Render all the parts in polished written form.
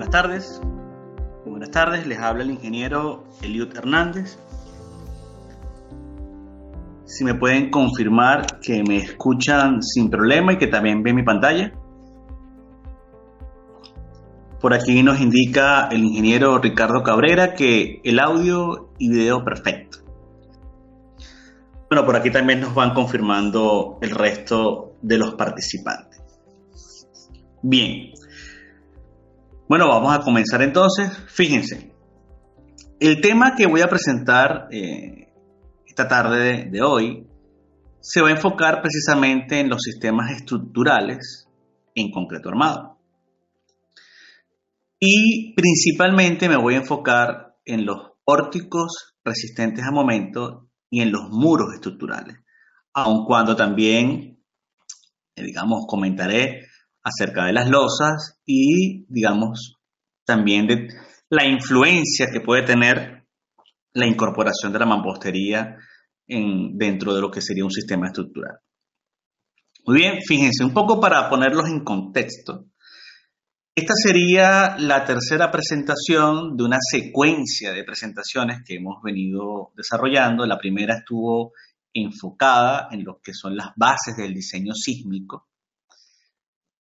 Buenas tardes. Muy buenas tardes. Les habla el ingeniero Eliud Hernández. Si me pueden confirmar que me escuchan sin problema y que también ven mi pantalla. Por aquí nos indica el ingeniero Ricardo Cabrera que el audio y video perfecto. Bueno, por aquí también nos van confirmando el resto de los participantes. Bien. Bueno, vamos a comenzar entonces. Fíjense, el tema que voy a presentar esta tarde de hoy se va a enfocar precisamente en los sistemas estructurales en concreto armado. Y principalmente me voy a enfocar en los pórticos resistentes a momento y en los muros estructurales, aun cuando también, comentaré acerca de las losas y, también de la influencia que puede tener la incorporación de la mampostería dentro de lo que sería un sistema estructural. Muy bien, fíjense, un poco para ponerlos en contexto. Esta sería la tercera presentación de una secuencia de presentaciones que hemos venido desarrollando. La primera estuvo enfocada en lo que son las bases del diseño sísmico.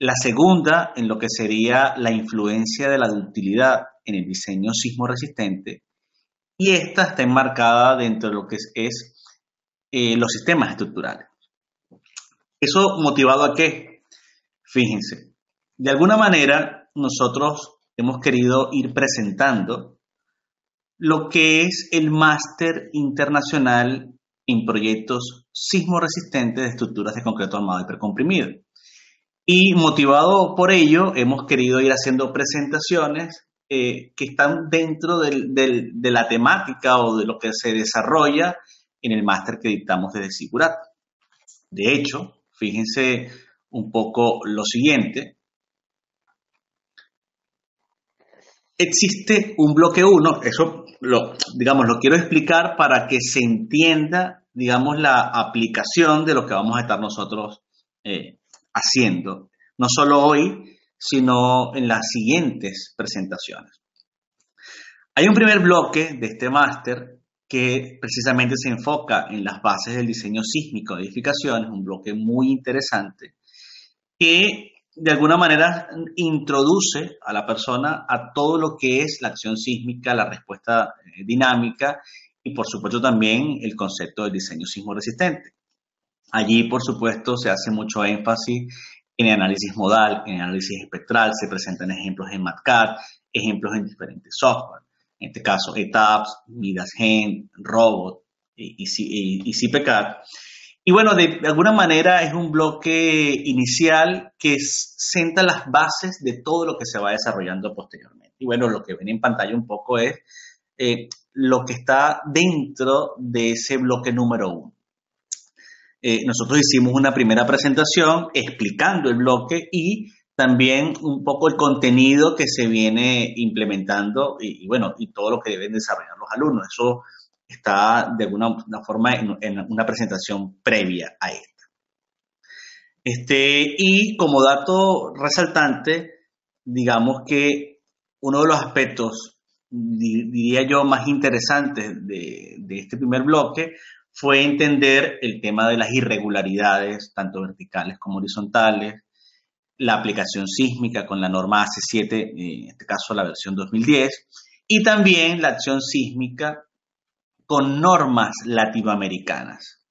La segunda en lo que sería la influencia de la ductilidad en el diseño sismo resistente. Y esta está enmarcada dentro de lo que es los sistemas estructurales. ¿Eso motivado a qué? Fíjense, de alguna manera nosotros hemos querido ir presentando lo que es el máster internacional en proyectos sismo resistentes de estructuras de concreto armado y precomprimido. Y motivado por ello, hemos querido ir haciendo presentaciones que están dentro de la temática o de lo que se desarrolla en el máster que dictamos desde Sigurat. De hecho, fíjense un poco lo siguiente. Existe un bloque 1, eso lo quiero explicar para que se entienda, la aplicación de lo que vamos a estar nosotros haciendo, no solo hoy, sino en las siguientes presentaciones. Hay un primer bloque de este máster que precisamente se enfoca en las bases del diseño sísmico de edificaciones, un bloque muy interesante que de alguna manera introduce a la persona a todo lo que es la acción sísmica, la respuesta dinámica y por supuesto también el concepto del diseño sismo resistente. Allí, por supuesto, se hace mucho énfasis en el análisis modal, en el análisis espectral, se presentan ejemplos en MATCAD, ejemplos en diferentes software. En este caso, ETAPS, MidasGen, Robot y CPCAD. Y bueno, de alguna manera es un bloque inicial que sienta las bases de todo lo que se va desarrollando posteriormente. Y bueno, lo que ven en pantalla un poco es lo que está dentro de ese bloque número 1. Nosotros hicimos una primera presentación explicando el bloque y también un poco el contenido que se viene implementando y todo lo que deben desarrollar los alumnos. Eso está de alguna forma en una presentación previa a esta. Y como dato resaltante, digamos que uno de los aspectos, diría yo, más interesantes de este primer bloque fue entender el tema de las irregularidades, tanto verticales como horizontales, la aplicación sísmica con la norma AC7, en este caso la versión 2010, y también la acción sísmica con normas latinoamericanas.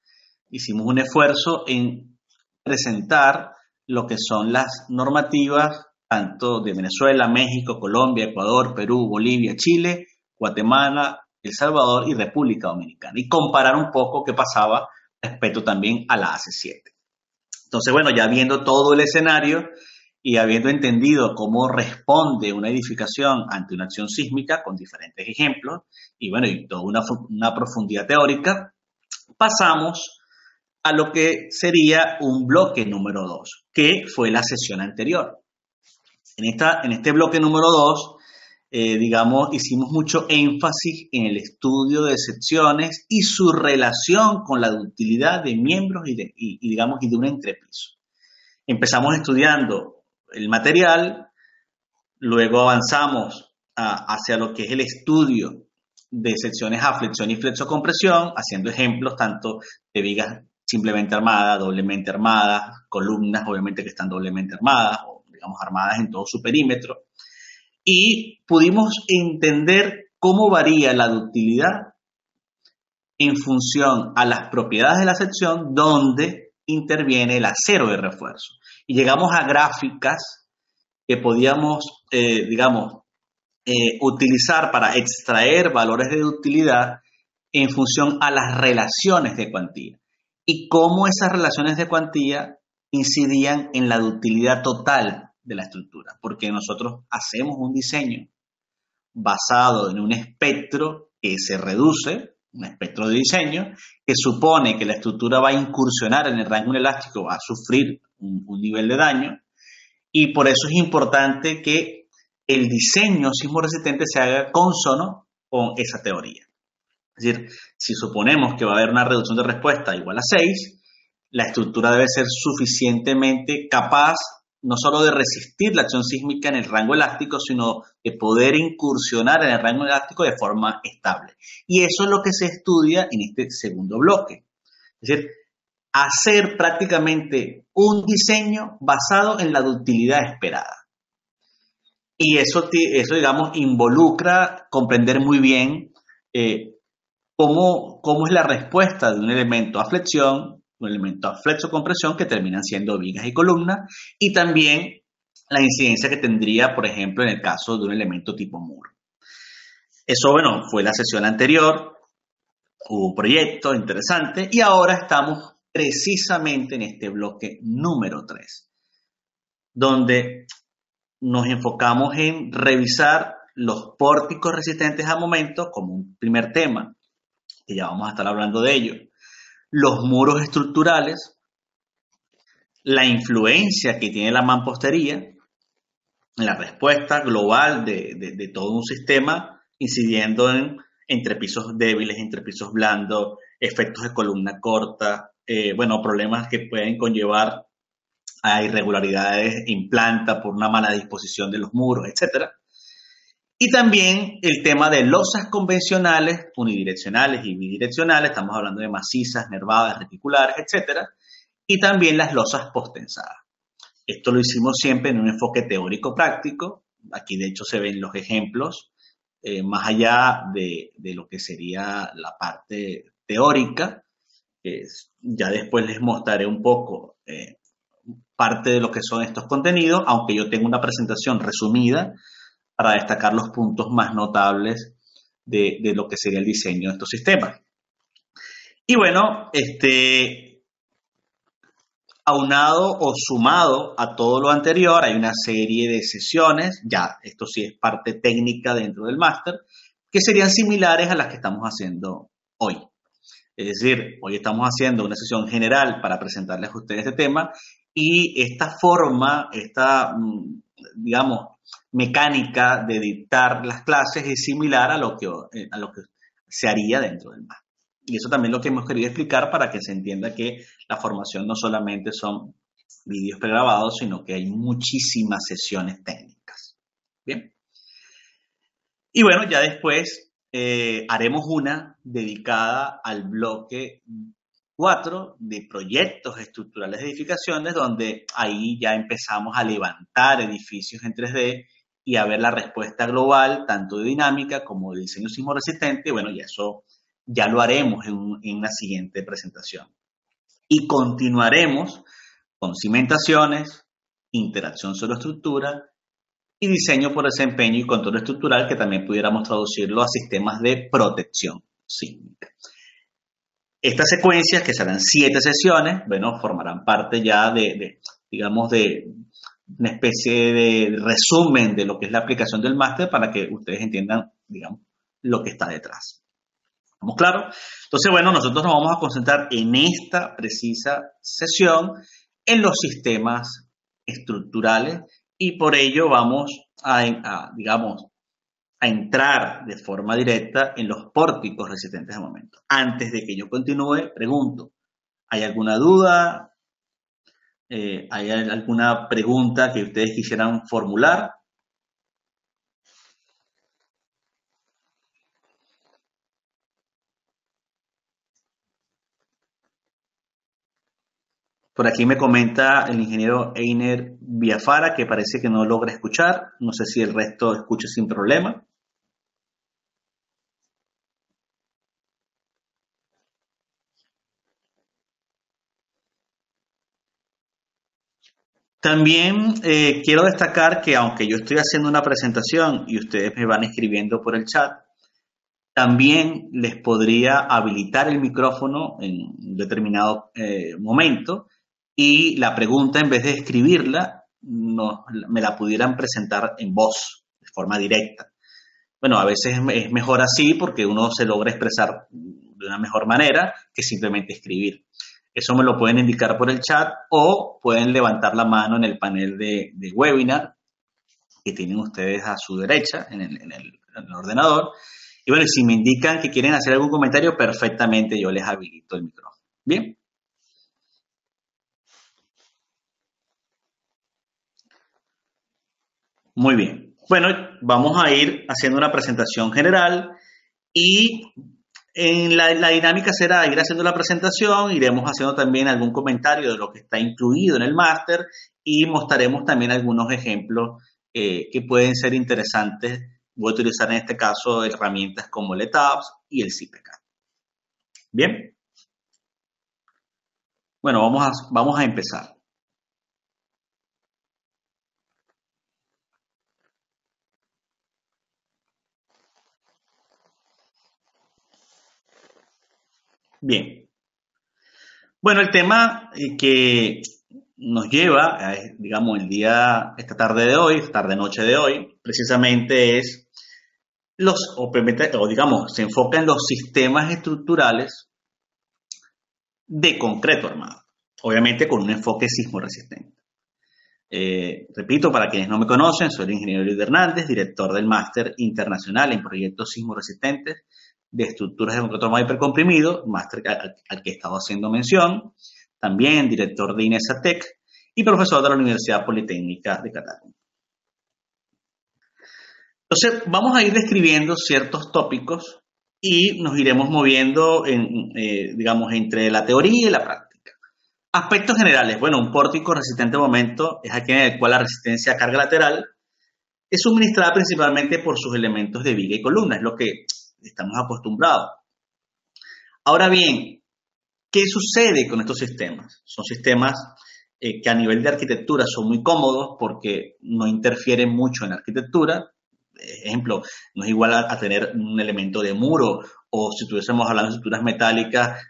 Hicimos un esfuerzo en presentar lo que son las normativas tanto de Venezuela, México, Colombia, Ecuador, Perú, Bolivia, Chile, Guatemala, El Salvador y República Dominicana y comparar un poco qué pasaba respecto también a la AC7. Entonces, bueno, ya viendo todo el escenario y habiendo entendido cómo responde una edificación ante una acción sísmica con diferentes ejemplos y toda una profundidad teórica, pasamos a lo que sería un bloque número 2, que fue la sesión anterior. En este bloque número 2, hicimos mucho énfasis en el estudio de secciones y su relación con la ductilidad de miembros y de un entrepiso. Empezamos estudiando el material, Luego avanzamos hacia lo que es el estudio de secciones a flexión y flexocompresión, haciendo ejemplos tanto de vigas simplemente armadas, doblemente armadas, columnas obviamente que están doblemente armadas o digamos armadas en todo su perímetro. Y pudimos entender cómo varía la ductilidad en función a las propiedades de la sección donde interviene el acero de refuerzo. Y llegamos a gráficas que podíamos, utilizar para extraer valores de ductilidad en función a las relaciones de cuantía y cómo esas relaciones de cuantía incidían en la ductilidad total de la estructura, porque nosotros hacemos un diseño basado en un espectro que se reduce, un espectro de diseño, que supone que la estructura va a incursionar en el rango elástico, va a sufrir un nivel de daño, y por eso es importante que el diseño sismo resistente se haga consono con esa teoría. Es decir, si suponemos que va a haber una reducción de respuesta igual a 6, la estructura debe ser suficientemente capaz no solo de resistir la acción sísmica en el rango elástico, sino de poder incursionar en el rango elástico de forma estable. Y eso es lo que se estudia en este segundo bloque. Es decir, hacer prácticamente un diseño basado en la ductilidad esperada. Y eso digamos, involucra comprender muy bien cómo es la respuesta de un elemento a flexión, un elemento a flexocompresión, que terminan siendo vigas y columnas, y también la incidencia que tendría, por ejemplo, en el caso de un elemento tipo muro. Eso, bueno, fue la sesión anterior, hubo un proyecto interesante, y ahora estamos precisamente en este bloque número 3, donde nos enfocamos en revisar los pórticos resistentes a momentos como un primer tema, que ya vamos a estar hablando de ello, los muros estructurales, la influencia que tiene la mampostería en la respuesta global de todo un sistema, incidiendo en entrepisos débiles, entrepisos blandos, efectos de columna corta, problemas que pueden conllevar a irregularidades en planta por una mala disposición de los muros, etc. Y también el tema de losas convencionales, unidireccionales y bidireccionales, estamos hablando de macizas, nervadas, reticulares, etc. Y también las losas postensadas. Esto lo hicimos siempre en un enfoque teórico-práctico. Aquí, de hecho, se ven los ejemplos, más allá de lo que sería la parte teórica. Ya después les mostraré un poco parte de lo que son estos contenidos, aunque yo tengo una presentación resumida para destacar los puntos más notables de lo que sería el diseño de estos sistemas. Y bueno, aunado o sumado a todo lo anterior, hay una serie de sesiones, ya esto sí es parte técnica dentro del máster, que serían similares a las que estamos haciendo hoy. Es decir, hoy estamos haciendo una sesión general para presentarles a ustedes este tema, y esta forma, digamos, mecánica de dictar las clases es similar a lo que se haría dentro del máster. Y eso también es lo que hemos querido explicar para que se entienda que la formación no solamente son vídeos pregrabados, sino que hay muchísimas sesiones técnicas. Bien. Y bueno, ya después haremos una dedicada al bloque 4 de proyectos estructurales de edificaciones, donde ahí ya empezamos a levantar edificios en 3D y a ver la respuesta global, tanto de dinámica como de diseño sismo resistente. Bueno, y eso ya lo haremos en una siguiente presentación. Y continuaremos con cimentaciones, interacción sobre estructura y diseño por desempeño y control estructural, que también pudiéramos traducirlo a sistemas de protección sísmica. Estas secuencias, que serán 7 sesiones, bueno, formarán parte ya digamos, de una especie de resumen de lo que es la aplicación del máster para que ustedes entiendan, digamos, lo que está detrás. ¿Estamos claros? Entonces, bueno, nosotros nos vamos a concentrar en esta precisa sesión en los sistemas estructurales, y por ello vamos a entrar de forma directa en los pórticos resistentes a momento. Antes de que yo continúe, pregunto, ¿hay alguna duda? ¿Hay alguna pregunta que ustedes quisieran formular? Por aquí me comenta el ingeniero Einer Biafara que parece que no logra escuchar. No sé si el resto escucha sin problema. También quiero destacar que aunque yo estoy haciendo una presentación y ustedes me van escribiendo por el chat, también les podría habilitar el micrófono en un determinado momento y la pregunta, en vez de escribirla, me la pudieran presentar en voz, de forma directa. Bueno, a veces es mejor así porque uno se logra expresar de una mejor manera que simplemente escribir. Eso me lo pueden indicar por el chat o pueden levantar la mano en el panel de webinar que tienen ustedes a su derecha en el ordenador. Y bueno, si me indican que quieren hacer algún comentario, perfectamente yo les habilito el micrófono. Bien. Muy bien. Bueno, vamos a ir haciendo una presentación general y en la dinámica será ir haciendo la presentación, iremos haciendo también algún comentario de lo que está incluido en el máster y mostraremos también algunos ejemplos que pueden ser interesantes. Voy a utilizar en este caso herramientas como el ETABS y el CPK. Bien. Bueno, vamos a empezar. Bien. Bueno, el tema que nos lleva, digamos, esta tarde de hoy, esta tarde-noche de hoy, precisamente es o digamos, se enfoca en los sistemas estructurales de concreto armado, obviamente con un enfoque sismo resistente. Repito, para quienes no me conocen, soy el ingeniero Luis Hernández, director del Máster Internacional en Proyectos Sismo Resistentes de Estructuras de Concreto Armado Hipercomprimido, máster al que he estado haciendo mención, también director de INESATEC y profesor de la Universidad Politécnica de Cataluña. Entonces, vamos a ir describiendo ciertos tópicos y nos iremos moviendo, digamos, entre la teoría y la práctica. Aspectos generales. Bueno, un pórtico resistente a momento es aquel en el cual la resistencia a carga lateral es suministrada principalmente por sus elementos de viga y columna, es lo que estamos acostumbrados. Ahora bien, ¿qué sucede con estos sistemas? Son sistemas que a nivel de arquitectura son muy cómodos porque no interfieren mucho en la arquitectura. Ejemplo, no es igual a tener un elemento de muro o si estuviésemos hablando de estructuras metálicas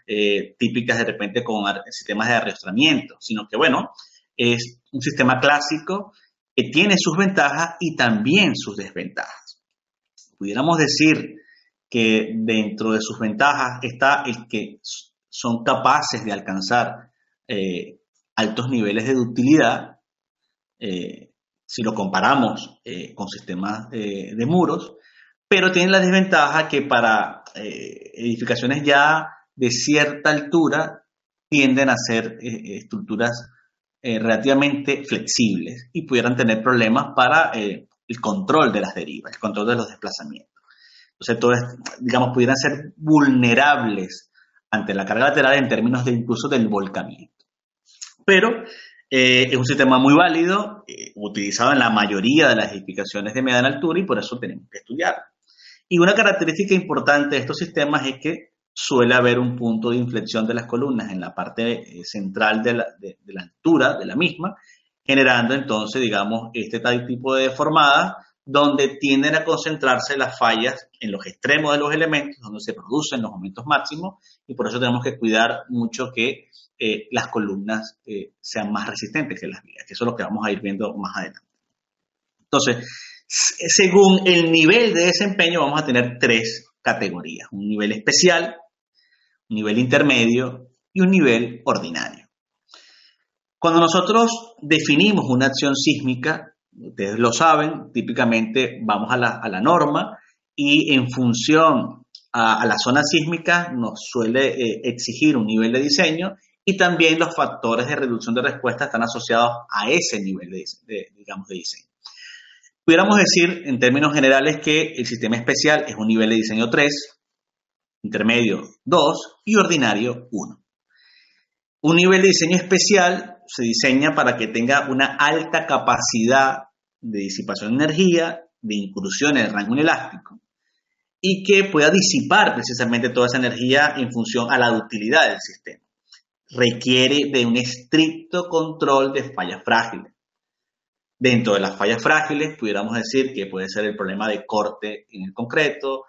típicas de repente con sistemas de arrastramiento, sino que bueno, es un sistema clásico que tiene sus ventajas y también sus desventajas. Pudiéramos decir que dentro de sus ventajas está el que son capaces de alcanzar altos niveles de ductilidad, si lo comparamos con sistemas de muros, pero tienen la desventaja que para edificaciones ya de cierta altura tienden a ser estructuras relativamente flexibles y pudieran tener problemas para el control de las derivas, el control de los desplazamientos. Entonces, digamos, pudieran ser vulnerables ante la carga lateral en términos de incluso del volcamiento. Pero es un sistema muy válido, utilizado en la mayoría de las edificaciones de mediana altura y por eso tenemos que estudiarlo. Y una característica importante de estos sistemas es que suele haber un punto de inflexión de las columnas en la parte central de la altura de la misma, generando entonces, digamos, este tipo de deformadas donde tienden a concentrarse las fallas en los extremos de los elementos, donde se producen los momentos máximos, y por eso tenemos que cuidar mucho que las columnas sean más resistentes que las vigas, que eso es lo que vamos a ir viendo más adelante. Entonces, según el nivel de desempeño, vamos a tener tres categorías: un nivel especial, un nivel intermedio y un nivel ordinario. Cuando nosotros definimos una acción sísmica, ustedes lo saben, típicamente vamos a la norma y en función a la zona sísmica nos suele exigir un nivel de diseño y también los factores de reducción de respuesta están asociados a ese nivel de diseño. Pudiéramos decir en términos generales que el sistema especial es un nivel de diseño 3, intermedio 2 y ordinario 1. Un nivel de diseño especial se diseña para que tenga una alta capacidad de disipación de energía, de inclusión en el rango inelástico, y que pueda disipar precisamente toda esa energía en función a la ductilidad del sistema. Requiere de un estricto control de fallas frágiles. Dentro de las fallas frágiles, pudiéramos decir que puede ser el problema de corte en el concreto,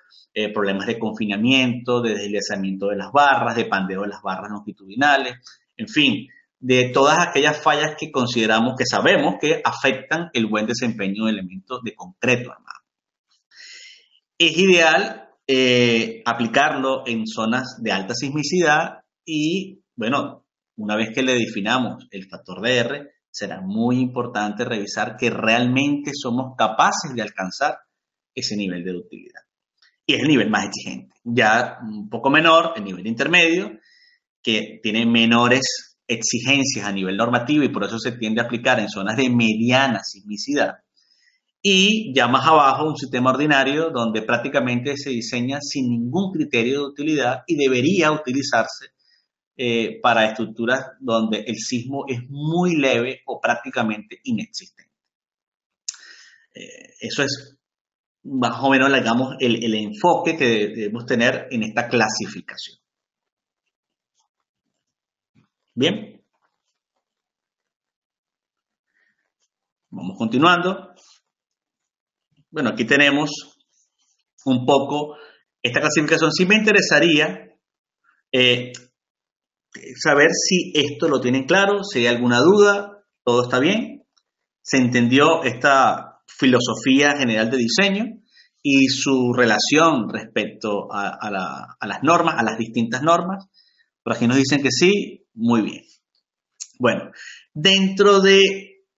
problemas de confinamiento, de deslizamiento de las barras, de pandeo de las barras longitudinales, en fin, de todas aquellas fallas que consideramos, que sabemos que afectan el buen desempeño de elementos de concreto armado. Es ideal aplicarlo en zonas de alta sismicidad y, bueno, una vez que le definamos el factor de R, será muy importante revisar que realmente somos capaces de alcanzar ese nivel de ductilidad. Y es el nivel más exigente. Ya un poco menor, el nivel intermedio, que tiene menores exigencias a nivel normativo y por eso se tiende a aplicar en zonas de mediana sismicidad. Y ya más abajo, un sistema ordinario donde prácticamente se diseña sin ningún criterio de utilidad y debería utilizarse para estructuras donde el sismo es muy leve o prácticamente inexistente. Eso es más o menos, digamos, el enfoque que debemos tener en esta clasificación. Bien. Vamos continuando. Bueno, aquí tenemos un poco esta clasificación. Sí me interesaría saber si esto lo tienen claro, si hay alguna duda, todo está bien, se entendió esta filosofía general de diseño y su relación respecto a las normas, a las distintas normas. Por aquí nos dicen que sí, muy bien. Bueno, dentro de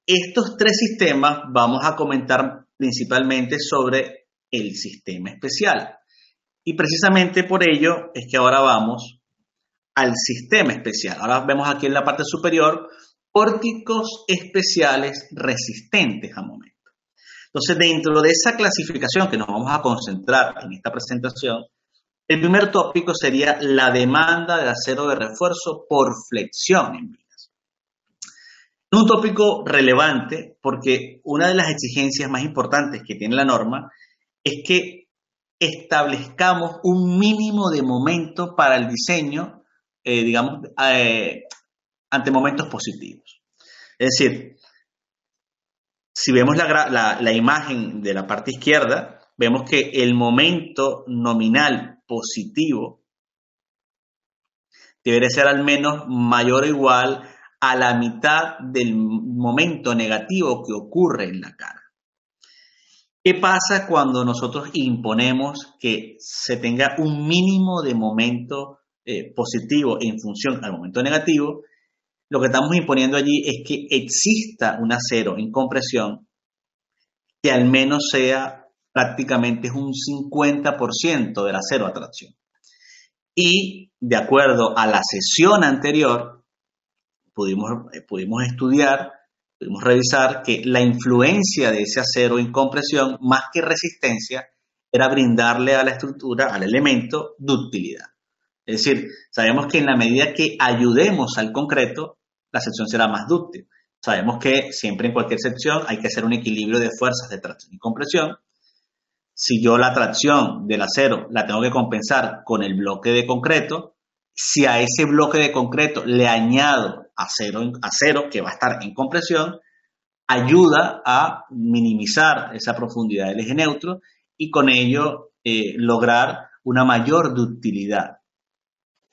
estos tres sistemas vamos a comentar principalmente sobre el sistema especial. Y precisamente por ello es que ahora vamos al sistema especial. Ahora vemos aquí en la parte superior pórticos especiales resistentes a momento. Entonces, dentro de esa clasificación que nos vamos a concentrar en esta presentación, el primer tópico sería la demanda de acero de refuerzo por flexión en vigas. Es un tópico relevante porque una de las exigencias más importantes que tiene la norma es que establezcamos un mínimo de momento para el diseño ante momentos positivos. Es decir, si vemos la imagen de la parte izquierda, vemos que el momento nominal positivo debería ser al menos mayor o igual a la mitad del momento negativo que ocurre en la cara. ¿Qué pasa cuando nosotros imponemos que se tenga un mínimo de momento positivo en función al momento negativo? Lo que estamos imponiendo allí es que exista un acero en compresión que al menos sea prácticamente un 50% del acero a tracción. Y de acuerdo a la sesión anterior, pudimos estudiar, pudimos revisar que la influencia de ese acero en compresión, más que resistencia, era brindarle a la estructura, al elemento, ductilidad. Es decir, sabemos que en la medida que ayudemos al concreto, la sección será más dúctil. Sabemos que siempre en cualquier sección hay que hacer un equilibrio de fuerzas de tracción y compresión. Si yo la tracción del acero la tengo que compensar con el bloque de concreto, si a ese bloque de concreto le añado acero que va a estar en compresión, ayuda a minimizar esa profundidad del eje neutro y con ello lograr una mayor ductilidad.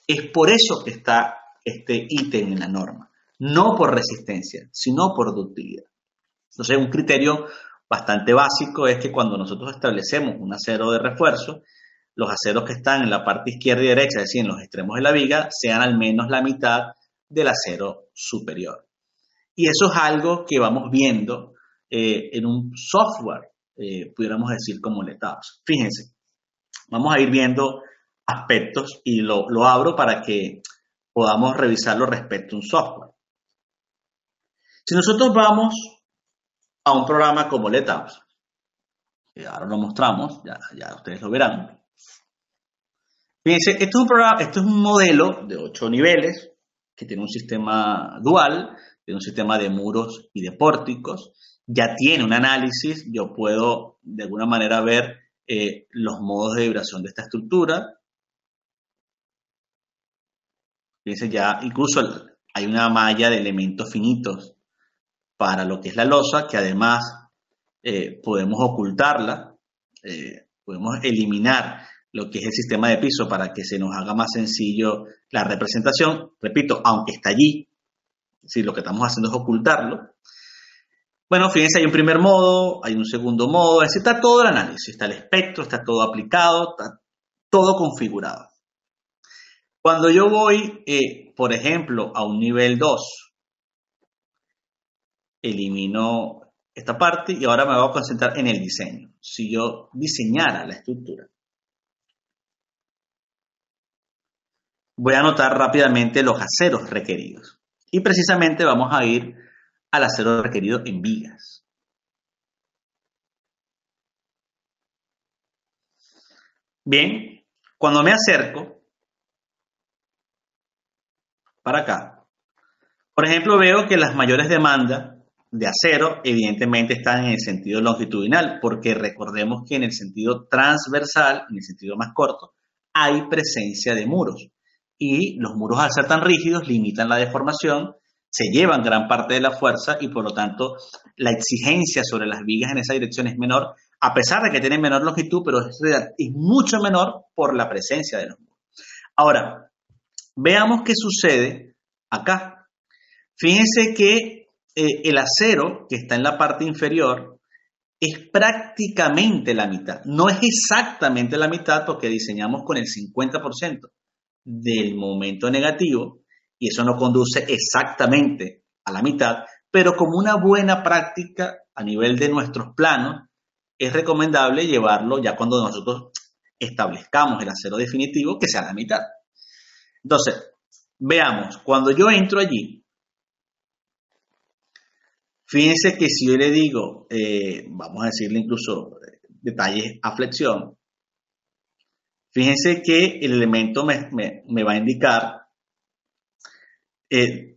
Es por eso que está este ítem en la norma, no por resistencia, sino por ductilidad. Entonces, un criterio bastante básico es que cuando nosotros establecemos un acero de refuerzo, los aceros que están en la parte izquierda y derecha, es decir, en los extremos de la viga, sean al menos la mitad del acero superior. Y eso es algo que vamos viendo en un software, pudiéramos decir como LETABS. Fíjense, vamos a ir viendo aspectos y lo abro para que podamos revisarlo respecto a un software. Si nosotros vamos a un programa como LETABS, que ahora lo mostramos, ya ustedes lo verán. Fíjense, esto es un modelo de 8 niveles que tiene un sistema dual, tiene un sistema de muros y de pórticos, ya tiene un análisis, yo puedo de alguna manera ver los modos de vibración de esta estructura. Fíjense, ya incluso hay una malla de elementos finitos para lo que es la losa, que además podemos ocultarla, podemos eliminar lo que es el sistema de piso para que se nos haga más sencillo la representación. Repito, aunque está allí, si lo que estamos haciendo es ocultarlo. Bueno, fíjense, hay un primer modo, hay un segundo modo, así está todo el análisis, está el espectro, está todo aplicado, está todo configurado. Cuando yo voy, por ejemplo, a un nivel 2, elimino esta parte y ahora me voy a concentrar en el diseño. Si yo diseñara la estructura, voy a anotar rápidamente los aceros requeridos. Y precisamente vamos a ir al acero requerido en vigas. Bien, cuando me acerco para acá, por ejemplo, veo que las mayores demandas de acero evidentemente están en el sentido longitudinal, porque recordemos que en el sentido transversal, en el sentido más corto, hay presencia de muros. Y los muros, al ser tan rígidos, limitan la deformación, se llevan gran parte de la fuerza y por lo tanto la exigencia sobre las vigas en esa dirección es menor, a pesar de que tienen menor longitud, pero es mucho menor por la presencia de los muros. Ahora, veamos qué sucede acá. Fíjense que el acero que está en la parte inferior es prácticamente la mitad. No es exactamente la mitad porque diseñamos con el 50% del momento negativo y eso no conduce exactamente a la mitad, pero como una buena práctica a nivel de nuestros planos, es recomendable llevarlo ya cuando nosotros establezcamos el acero definitivo que sea la mitad. Entonces, veamos, cuando yo entro allí, fíjense que si yo le digo, vamos a decirle incluso detalles a flexión, fíjense que el elemento me va a indicar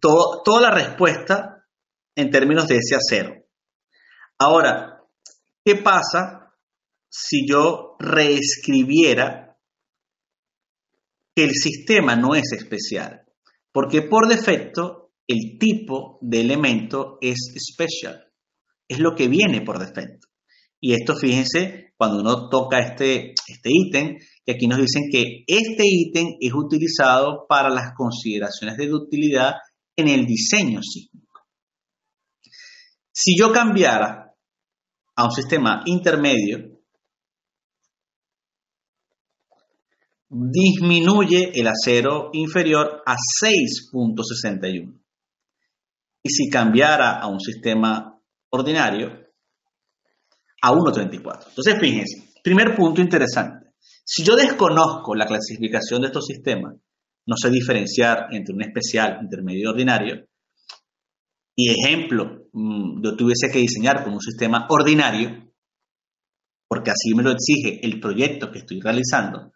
toda la respuesta en términos de ese acero. Ahora, ¿qué pasa si yo reescribiera que el sistema no es especial? Porque por defecto el tipo de elemento es special, es lo que viene por defecto. Y esto, fíjense, cuando uno toca este ítem, que aquí nos dicen que este ítem es utilizado para las consideraciones de ductilidad en el diseño sísmico. Si yo cambiara a un sistema intermedio, disminuye el acero inferior a 6.61. Y si cambiara a un sistema ordinario, a 1.34. Entonces, fíjense, primer punto interesante. Si yo desconozco la clasificación de estos sistemas, no sé diferenciar entre un especial, intermedio y ordinario, y ejemplo, yo tuviese que diseñar con un sistema ordinario, porque así me lo exige el proyecto que estoy realizando,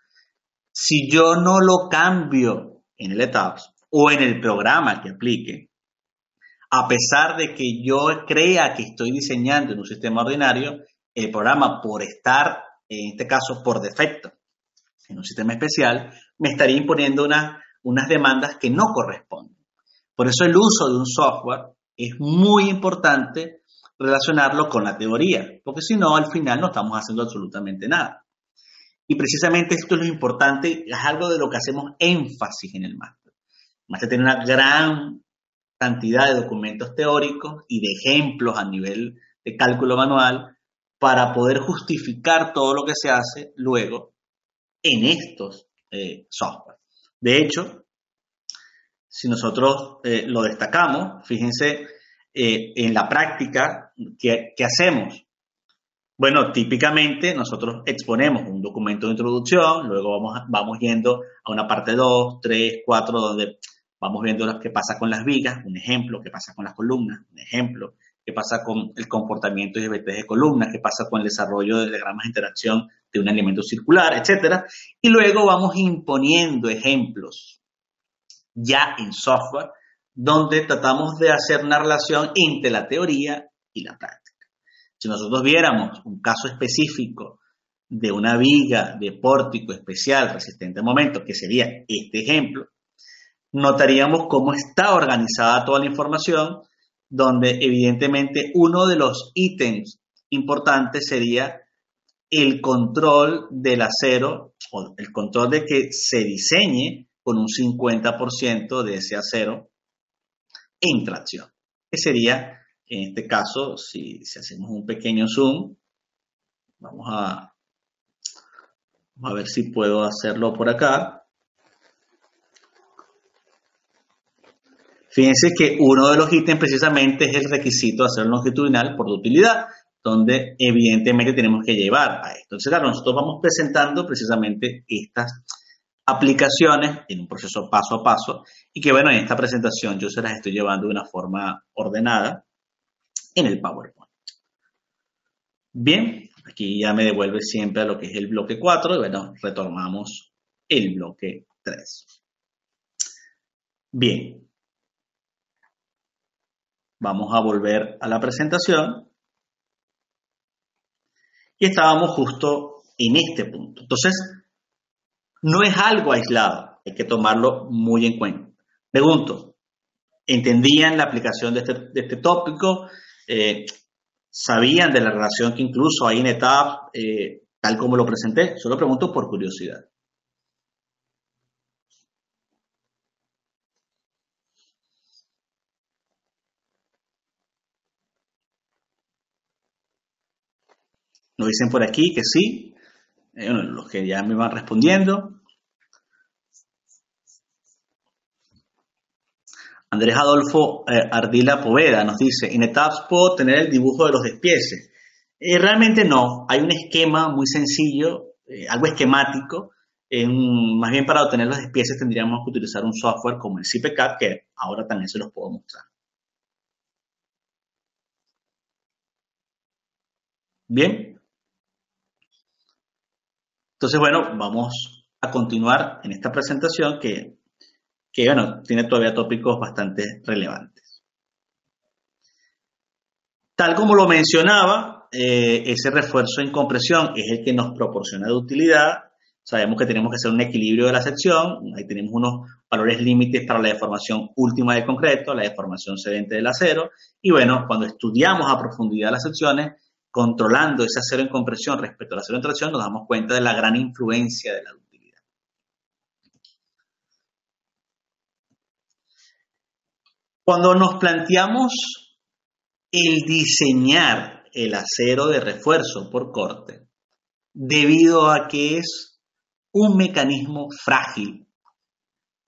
si yo no lo cambio en el ETABS o en el programa que aplique, a pesar de que yo crea que estoy diseñando en un sistema ordinario, el programa, por estar, en este caso, por defecto, en un sistema especial, me estaría imponiendo unas demandas que no corresponden. Por eso el uso de un software es muy importante relacionarlo con la teoría, porque si no, al final no estamos haciendo absolutamente nada. Y precisamente esto es lo importante, es algo de lo que hacemos énfasis en el máster. El máster tiene una gran cantidad de documentos teóricos y de ejemplos a nivel de cálculo manual para poder justificar todo lo que se hace luego en estos software. De hecho, si nosotros lo destacamos, fíjense en la práctica, ¿qué hacemos? Bueno, típicamente nosotros exponemos un documento de introducción, luego vamos yendo a una parte 2, 3, 4, donde vamos viendo qué pasa con las vigas, un ejemplo, qué pasa con las columnas, un ejemplo, qué pasa con el comportamiento y diabetes de columnas, qué pasa con el desarrollo de diagramas de interacción de un elemento circular, etc. Y luego vamos imponiendo ejemplos ya en software donde tratamos de hacer una relación entre la teoría y la práctica. Si nosotros viéramos un caso específico de una viga de pórtico especial resistente al momento, que sería este ejemplo, notaríamos cómo está organizada toda la información, donde evidentemente uno de los ítems importantes sería el control del acero o el control de que se diseñe con un 50% de ese acero en tracción. Que sería, en este caso, si hacemos un pequeño zoom, vamos a ver si puedo hacerlo por acá. Fíjense que uno de los ítems precisamente es el requisito de acero longitudinal por utilidad, donde evidentemente tenemos que llevar a esto. Entonces, claro, nosotros vamos presentando precisamente estas aplicaciones en un proceso paso a paso y que, bueno, en esta presentación yo se las estoy llevando de una forma ordenada en el PowerPoint. Bien, aquí ya me devuelve siempre a lo que es el bloque 4 y, bueno, retomamos el bloque 3. Bien. Vamos a volver a la presentación. Y estábamos justo en este punto. Entonces, no es algo aislado. Hay que tomarlo muy en cuenta. Pregunto, ¿entendían la aplicación de este tópico? ¿Sabían de la relación que incluso hay en ETAP, tal como lo presenté? Solo pregunto por curiosidad. Nos dicen por aquí que sí, bueno, los que ya me van respondiendo. Andrés Adolfo Ardila Poveda nos dice, en ETAPS puedo tener el dibujo de los despieces. Realmente no, hay un esquema muy sencillo, algo esquemático. Más bien para obtener los despieces tendríamos que utilizar un software como el CPCAD, que ahora también se los puedo mostrar. Bien. Entonces, bueno, vamos a continuar en esta presentación que bueno, tiene todavía tópicos bastante relevantes. Tal como lo mencionaba, ese refuerzo en compresión es el que nos proporciona de utilidad. Sabemos que tenemos que hacer un equilibrio de la sección. Ahí tenemos unos valores límites para la deformación última del concreto, la deformación cedente del acero. Y bueno, cuando estudiamos a profundidad las secciones, controlando ese acero en compresión respecto al acero en tracción, nos damos cuenta de la gran influencia de la ductilidad. Cuando nos planteamos el diseñar el acero de refuerzo por corte, debido a que es un mecanismo frágil,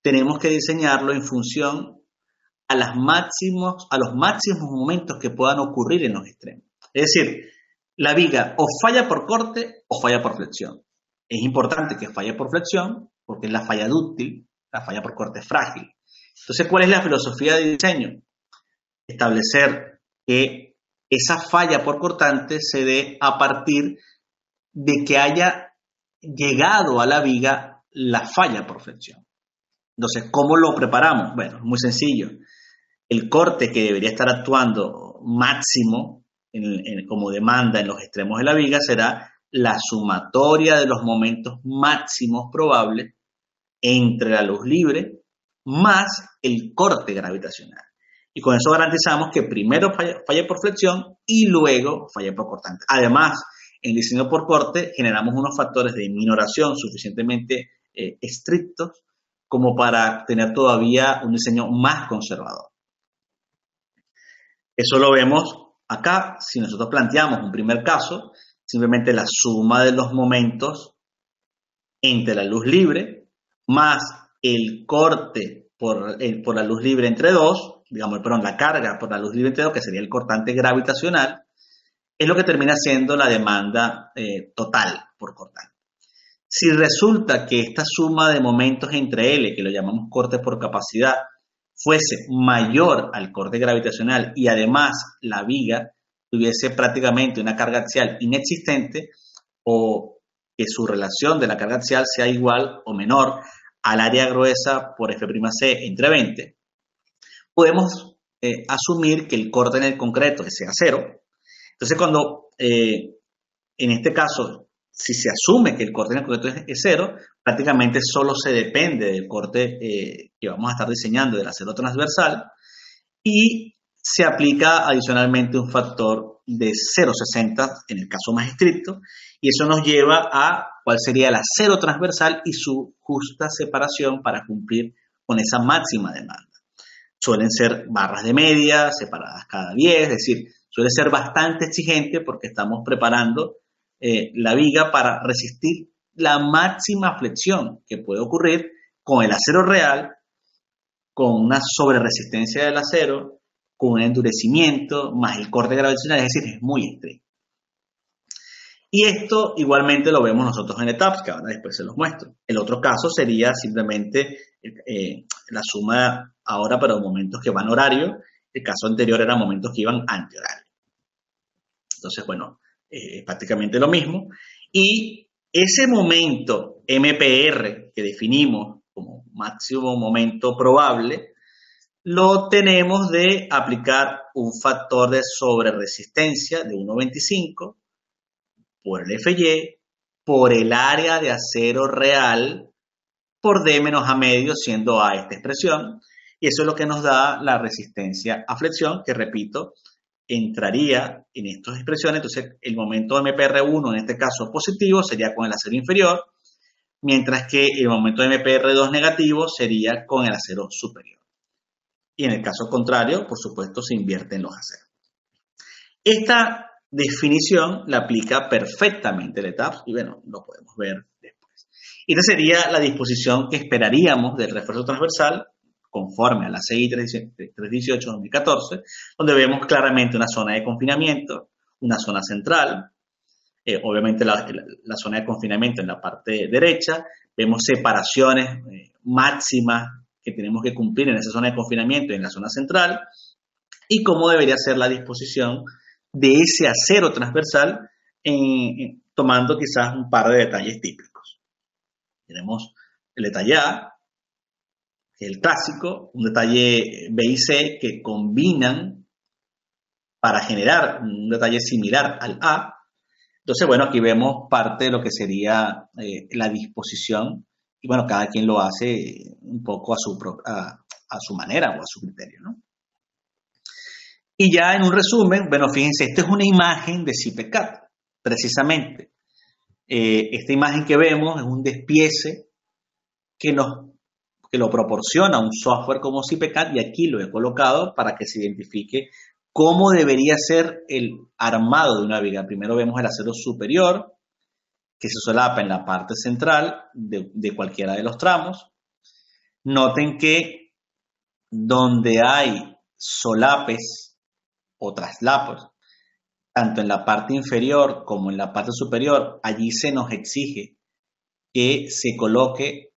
tenemos que diseñarlo en función a los máximos momentos que puedan ocurrir en los extremos. Es decir, la viga o falla por corte o falla por flexión. Es importante que falle por flexión porque es la falla dúctil, la falla por corte es frágil. Entonces, ¿cuál es la filosofía de diseño? Establecer que esa falla por cortante se dé a partir de que haya llegado a la viga la falla por flexión. Entonces, ¿cómo lo preparamos? Bueno, es muy sencillo. El corte que debería estar actuando máximo como demanda en los extremos de la viga será la sumatoria de los momentos máximos probables entre la luz libre más el corte gravitacional. Y con eso garantizamos que primero falle por flexión y luego falle por cortante. Además, en el diseño por corte generamos unos factores de minoración suficientemente estrictos como para tener todavía un diseño más conservador. Eso lo vemos acá. Si nosotros planteamos un primer caso, simplemente la suma de los momentos entre la luz libre más el corte por la luz libre entre dos, la carga por la luz libre entre dos, que sería el cortante gravitacional, es lo que termina siendo la demanda total por cortante. Si resulta que esta suma de momentos entre L, que lo llamamos corte por capacidad, fuese mayor al corte gravitacional y además la viga tuviese prácticamente una carga axial inexistente o que su relación de la carga axial sea igual o menor al área gruesa por F'C entre 20, podemos asumir que el corte en el concreto sea cero. Entonces, cuando en este caso, si se asume que el corte en el concreto es cero, prácticamente solo se depende del corte que vamos a estar diseñando del acero transversal y se aplica adicionalmente un factor de 0,60 en el caso más estricto, y eso nos lleva a cuál sería el acero transversal y su justa separación para cumplir con esa máxima demanda. Suelen ser barras de media, separadas cada 10, es decir, suele ser bastante exigente porque estamos preparando la viga para resistir la máxima flexión que puede ocurrir con el acero real, con una sobreresistencia del acero, con un endurecimiento, más el corte gravitacional, es decir, es muy estricto. Y esto igualmente lo vemos nosotros en etapas, que ahora después se los muestro. El otro caso sería simplemente la suma ahora para momentos que van horario. El caso anterior eran momentos que iban antihorario. Entonces, bueno, es prácticamente lo mismo. Y ese momento MPR que definimos como máximo momento probable, lo tenemos de aplicar un factor de sobreresistencia de 1,25 por el FY, por el área de acero real, por D menos A medio, siendo A esta expresión. Y eso es lo que nos da la resistencia a flexión, que repito, entraría en estas expresiones. Entonces, el momento MPR1, en este caso positivo, sería con el acero inferior, mientras que el momento MPR2 negativo sería con el acero superior. Y en el caso contrario, por supuesto, se invierten los aceros. Esta definición la aplica perfectamente el ETAPS y bueno, lo podemos ver después. Y esta sería la disposición que esperaríamos del refuerzo transversal conforme a la CI 318-2014, donde vemos claramente una zona de confinamiento, una zona central, obviamente la zona de confinamiento en la parte derecha, vemos separaciones máximas que tenemos que cumplir en esa zona de confinamiento y en la zona central, y cómo debería ser la disposición de ese acero transversal, tomando quizás un par de detalles típicos. Tenemos el detalle A, que es el clásico, un detalle B y C que combinan para generar un detalle similar al A. Entonces, bueno, aquí vemos parte de lo que sería la disposición, y bueno, cada quien lo hace un poco a su manera o a su criterio, ¿no? Y ya en un resumen, bueno, fíjense, esta es una imagen de CIPECAT, precisamente. Esta imagen que vemos es un despiece que lo proporciona un software como CIPECAT, y aquí lo he colocado para que se identifique cómo debería ser el armado de una viga. Primero vemos el acero superior, que se solapa en la parte central de cualquiera de los tramos. Noten que donde hay solapes o traslapos, tanto en la parte inferior como en la parte superior, allí se nos exige que se coloque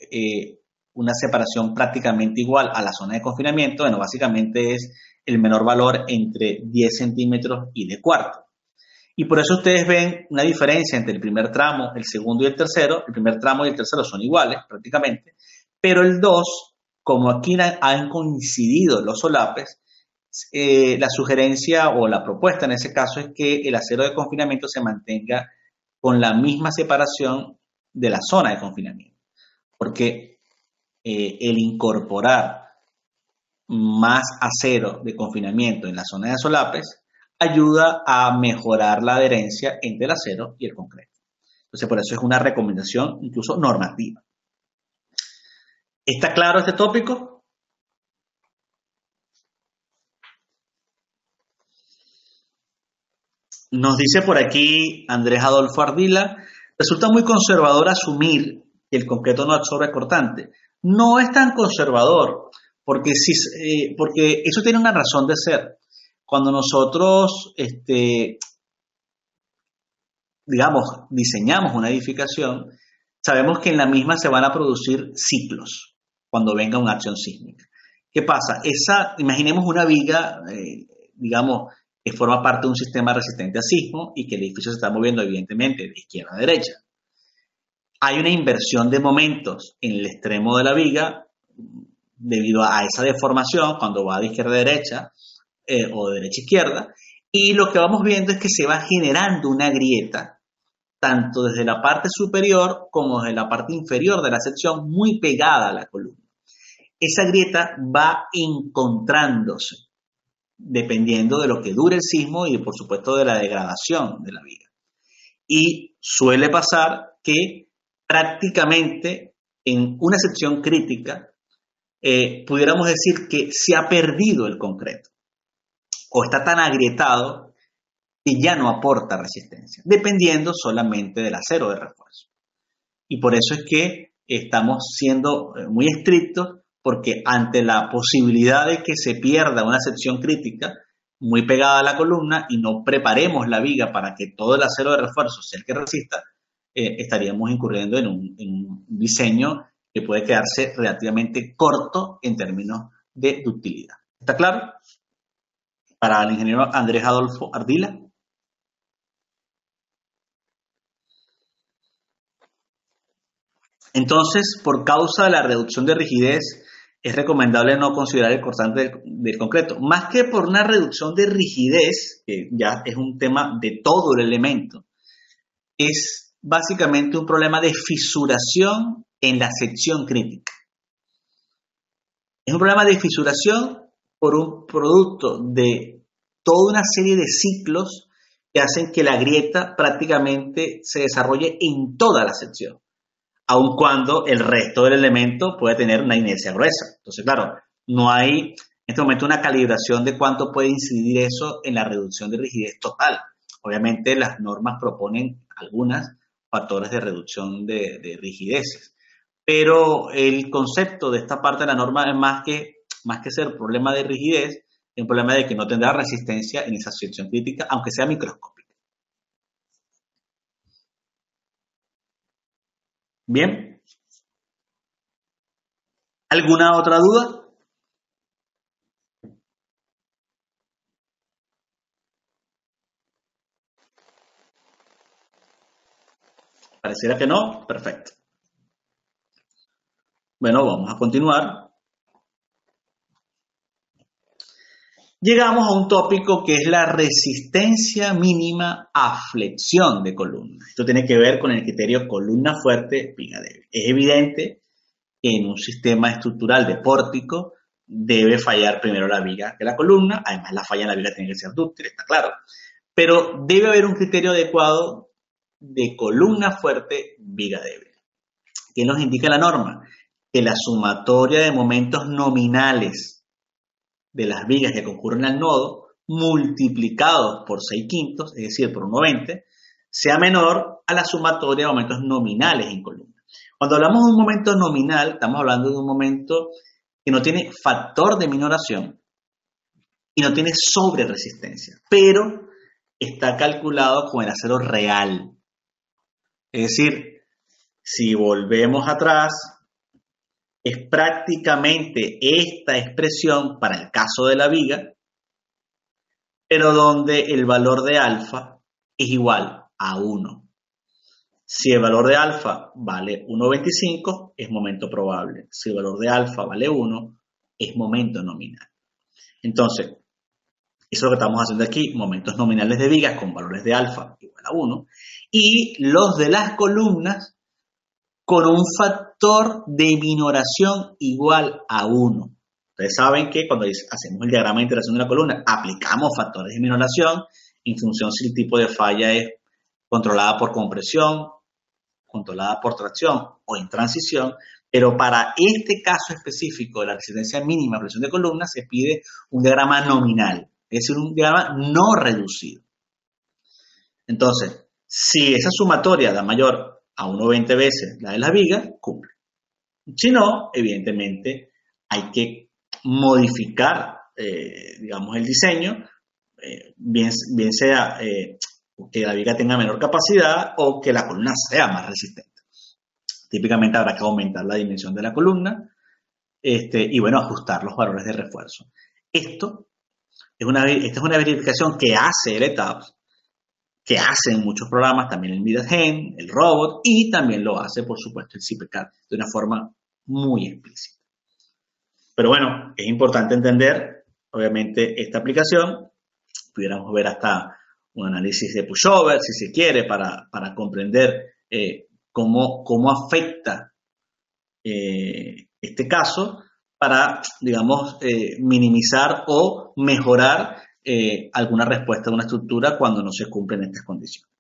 una separación prácticamente igual a la zona de confinamiento. Bueno, básicamente es el menor valor entre 10 centímetros y de cuarto. Y por eso ustedes ven una diferencia entre el primer tramo, el segundo y el tercero. El primer tramo y el tercero son iguales prácticamente, pero el 2, como aquí han coincidido los solapes, la sugerencia o la propuesta en ese caso es que el acero de confinamiento se mantenga con la misma separación de la zona de confinamiento, porque el incorporar más acero de confinamiento en la zona de solapes ayuda a mejorar la adherencia entre el acero y el concreto. Entonces, por eso es una recomendación incluso normativa. ¿Está claro este tópico? Nos dice por aquí Andrés Adolfo Ardila, resulta muy conservador asumir que el concreto no absorbe cortante. No es tan conservador, porque eso tiene una razón de ser. Cuando nosotros, digamos, diseñamos una edificación, sabemos que en la misma se van a producir ciclos cuando venga una acción sísmica. ¿Qué pasa? Imaginemos una viga, digamos, que forma parte de un sistema resistente a sismo y que el edificio se está moviendo evidentemente de izquierda a derecha. Hay una inversión de momentos en el extremo de la viga, debido a esa deformación cuando va de izquierda a derecha o de derecha a izquierda. Y lo que vamos viendo es que se va generando una grieta, tanto desde la parte superior como desde la parte inferior de la sección, muy pegada a la columna. Esa grieta va encontrándose dependiendo de lo que dure el sismo y, por supuesto, de la degradación de la viga. Y suele pasar que prácticamente en una sección crítica pudiéramos decir que se ha perdido el concreto o está tan agrietado que ya no aporta resistencia, dependiendo solamente del acero de refuerzo. Y por eso es que estamos siendo muy estrictos, porque ante la posibilidad de que se pierda una sección crítica muy pegada a la columna y no preparemos la viga para que todo el acero de refuerzo sea el que resista, estaríamos incurriendo en un diseño que puede quedarse relativamente corto en términos de ductilidad. ¿Está claro? Para el ingeniero Andrés Adolfo Ardila. Entonces, por causa de la reducción de rigidez, es recomendable no considerar el cortante del concreto. Más que por una reducción de rigidez, que ya es un tema de todo el elemento, es básicamente un problema de fisuración en la sección crítica. Es un problema de fisuración por un producto de toda una serie de ciclos que hacen que la grieta prácticamente se desarrolle en toda la sección, aun cuando el resto del elemento puede tener una inercia gruesa. Entonces, claro, no hay en este momento una calibración de cuánto puede incidir eso en la reducción de rigidez total. Obviamente las normas proponen algunos factores de reducción de rigideces, pero el concepto de esta parte de la norma es más que ser problema de rigidez, es un problema de que no tendrá resistencia en esa sección crítica, aunque sea microscópica. Bien. ¿Alguna otra duda? Pareciera que no. Perfecto. Bueno, vamos a continuar. Llegamos a un tópico que es la resistencia mínima a flexión de columna. Esto tiene que ver con el criterio columna fuerte, viga débil. Es evidente que en un sistema estructural de pórtico debe fallar primero la viga que la columna. Además, la falla en la viga tiene que ser dúctil, está claro. Pero debe haber un criterio adecuado de columna fuerte, viga débil. ¿Qué nos indica la norma? Que la sumatoria de momentos nominales de las vigas que concurren al nodo, multiplicados por 6/5, es decir, por 1/20, sea menor a la sumatoria de momentos nominales en columna. Cuando hablamos de un momento nominal, estamos hablando de un momento que no tiene factor de minoración y no tiene sobreresistencia, pero está calculado con el acero real. Es decir, si volvemos atrás, es prácticamente esta expresión para el caso de la viga, pero donde el valor de alfa es igual a 1. Si el valor de alfa vale 1,25, es momento probable. Si el valor de alfa vale 1, es momento nominal. Entonces, eso es lo que estamos haciendo aquí, momentos nominales de vigas con valores de alfa igual a 1, y los de las columnas con un factor de minoración igual a 1. Ustedes saben que cuando hacemos el diagrama de interacción de la columna, aplicamos factores de minoración en función si el tipo de falla es controlada por compresión, controlada por tracción o en transición, pero para este caso específico de la resistencia mínima a flexión de columna se pide un diagrama nominal, es decir, un diagrama no reducido. Entonces, si esa sumatoria da mayor a 1,20 veces la de la viga, cumple. Si no, evidentemente hay que modificar, digamos, el diseño, bien sea que la viga tenga menor capacidad o que la columna sea más resistente. Típicamente habrá que aumentar la dimensión de la columna y, bueno, ajustar los valores de refuerzo. Esta es una verificación que hace el ETABS, que hacen muchos programas, también el MIDAGEN, el Robot, y también lo hace, por supuesto, el CIPECAD de una forma muy explícita. Pero bueno, es importante entender, obviamente, esta aplicación. Pudiéramos ver hasta un análisis de pushover, si se quiere, para comprender cómo afecta este caso para, digamos, minimizar o mejorar alguna respuesta de una estructura cuando no se cumplen estas condiciones.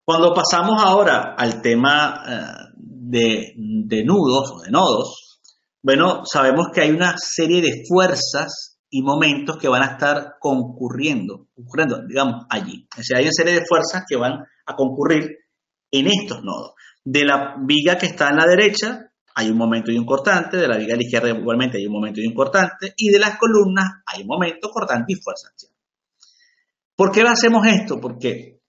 Cuando pasamos ahora al tema de nudos o de nodos, bueno, sabemos que hay una serie de fuerzas y momentos que van a estar ocurriendo, digamos, allí. O sea, hay una serie de fuerzas que van a concurrir en estos nodos. De la viga que está en la derecha hay un momento y un cortante, de la viga a la izquierda igualmente hay un momento y un cortante, y de las columnas hay un momento, cortante y fuerza axial. ¿Por qué hacemos esto? Porque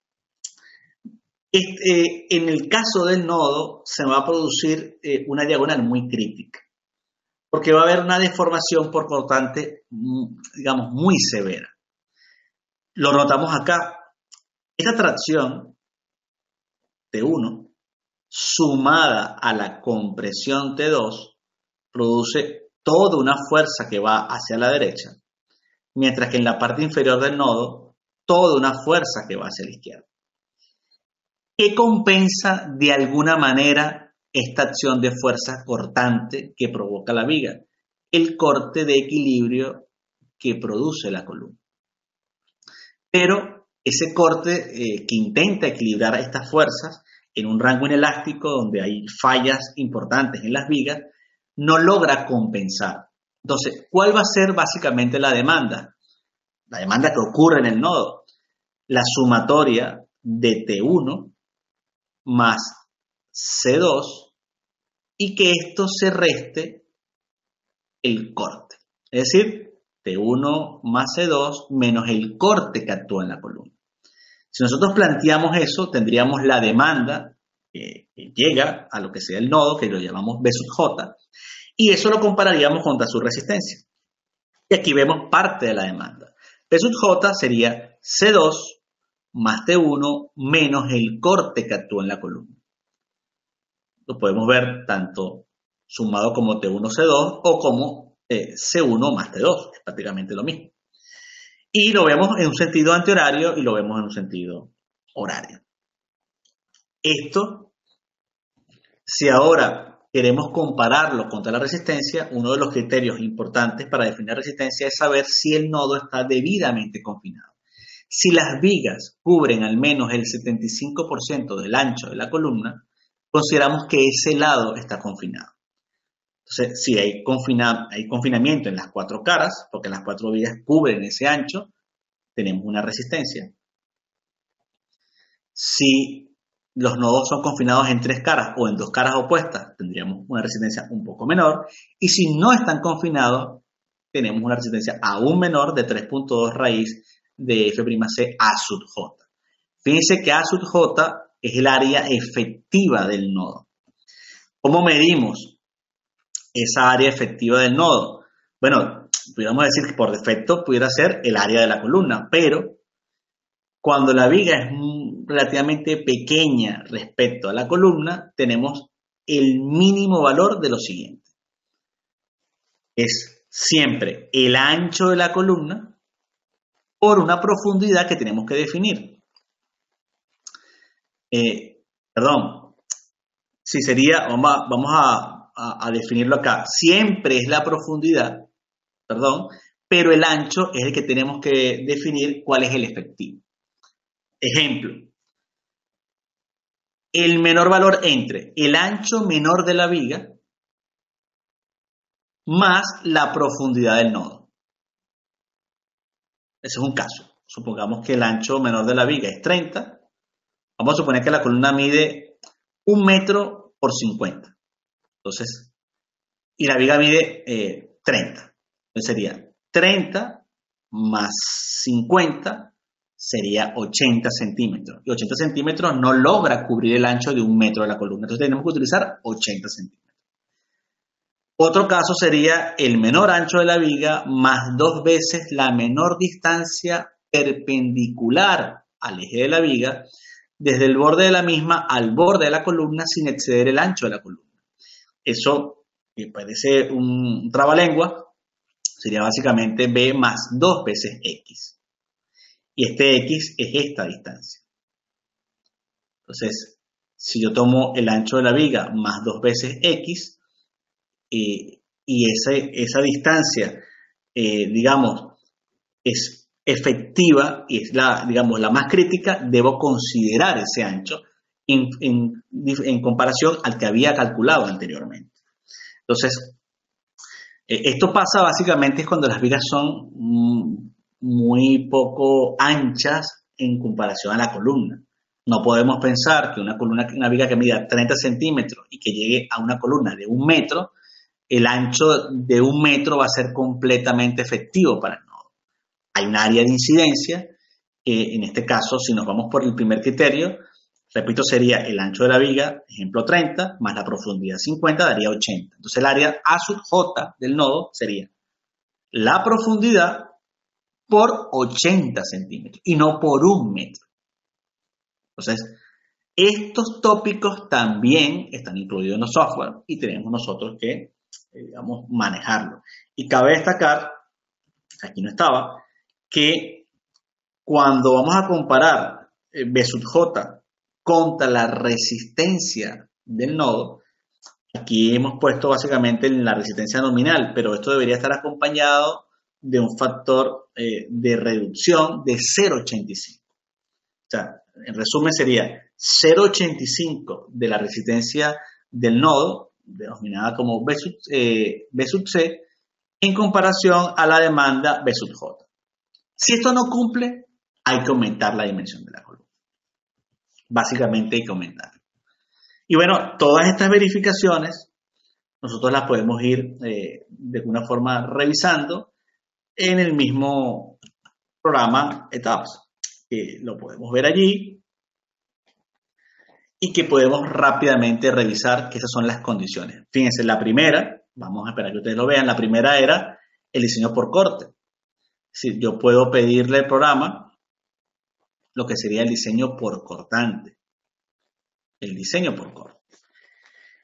en el caso del nodo se va a producir una diagonal muy crítica, porque va a haber una deformación por cortante, digamos, muy severa. Lo notamos acá. Esta tracción T1 sumada a la compresión T2 produce toda una fuerza que va hacia la derecha, mientras que en la parte inferior del nodo, toda una fuerza que va hacia la izquierda. ¿Qué compensa de alguna manera esta acción de fuerza cortante que provoca la viga? El corte de equilibrio que produce la columna. Pero ese corte que intenta equilibrar estas fuerzas en un rango inelástico donde hay fallas importantes en las vigas, no logra compensar. Entonces, ¿cuál va a ser básicamente la demanda? La demanda que ocurre en el nodo. La sumatoria de T1 más C2 y que esto se reste el corte. Es decir, T1 más C2 menos el corte que actúa en la columna. Si nosotros planteamos eso, tendríamos la demanda que llega a lo que sea el nodo, que lo llamamos B sub J, y eso lo compararíamos contra su resistencia. Y aquí vemos parte de la demanda. B sub J sería C2 más T1 menos el corte que actúa en la columna. Lo podemos ver tanto sumado como T1C2 o como C1 más T2, es prácticamente lo mismo. Y lo vemos en un sentido antihorario y lo vemos en un sentido horario. Esto, si ahora queremos compararlo contra la resistencia, uno de los criterios importantes para definir la resistencia es saber si el nodo está debidamente confinado. Si las vigas cubren al menos el 75% del ancho de la columna, consideramos que ese lado está confinado. Entonces, si hay confinamiento en las cuatro caras, porque las cuatro vigas cubren ese ancho, tenemos una resistencia. Si los nodos son confinados en tres caras o en dos caras opuestas, tendríamos una resistencia un poco menor. Y si no están confinados, tenemos una resistencia aún menor de 3.2 raíz de F'C A sub J. Fíjense que A sub J es el área efectiva del nodo. ¿Cómo medimos esa área efectiva del nodo? Bueno, pudiéramos decir que por defecto pudiera ser el área de la columna, pero cuando la viga es relativamente pequeña respecto a la columna, tenemos el mínimo valor de lo siguiente. Es siempre el ancho de la columna por una profundidad que tenemos que definir. Si sería, vamos a definirlo acá. Siempre es la profundidad, pero el ancho es el que tenemos que definir cuál es el efectivo. Ejemplo, el menor valor entre el ancho menor de la viga más la profundidad del nodo. Ese es un caso. Supongamos que el ancho menor de la viga es 30. Vamos a suponer que la columna mide 1 metro por 50. Entonces, y la viga mide 30. Entonces sería 30 más 50 sería 80 centímetros. Y 80 centímetros no logra cubrir el ancho de 1 metro de la columna. Entonces tenemos que utilizar 80 centímetros. Otro caso sería el menor ancho de la viga más 2 veces la menor distancia perpendicular al eje de la viga desde el borde de la misma al borde de la columna sin exceder el ancho de la columna. Eso que parece un trabalengua, sería básicamente B más 2 veces X. Y este X es esta distancia. Entonces, si yo tomo el ancho de la viga más 2 veces X, y esa distancia, digamos, es efectiva y es digamos, la más crítica, debo considerar ese ancho en comparación al que había calculado anteriormente. Entonces, esto pasa básicamente cuando las vigas son muy poco anchas en comparación a la columna. No podemos pensar que una viga que mida 30 centímetros y que llegue a una columna de 1 metro, el ancho de 1 metro va a ser completamente efectivo para el nodo. Hay un área de incidencia, en este caso, si nos vamos por el primer criterio, repito, sería el ancho de la viga, ejemplo 30, más la profundidad 50, daría 80. Entonces el área A sub J del nodo sería la profundidad por 80 centímetros y no por 1 metro. Entonces, estos tópicos también están incluidos en los software y tenemos nosotros que, digamos, manejarlo. Y cabe destacar, aquí no estaba, que cuando vamos a comparar B sub J contra la resistencia del nodo, aquí hemos puesto básicamente la resistencia nominal, pero esto debería estar acompañado de un factor de reducción de 0,85. O sea, en resumen sería 0,85 de la resistencia del nodo, denominada como B sub C, en comparación a la demanda B sub J. Si esto no cumple, hay que aumentar la dimensión de la columna. Básicamente hay que aumentarlo. Y bueno, todas estas verificaciones nosotros las podemos ir de alguna forma revisando en el mismo programa ETAPS, que lo podemos ver allí y que podemos rápidamente revisar que esas son las condiciones. Fíjense, la primera, vamos a esperar que ustedes lo vean, la primera era el diseño por corte. Es decir, yo puedo pedirle al programa lo que sería el diseño por cortante. El diseño por corte.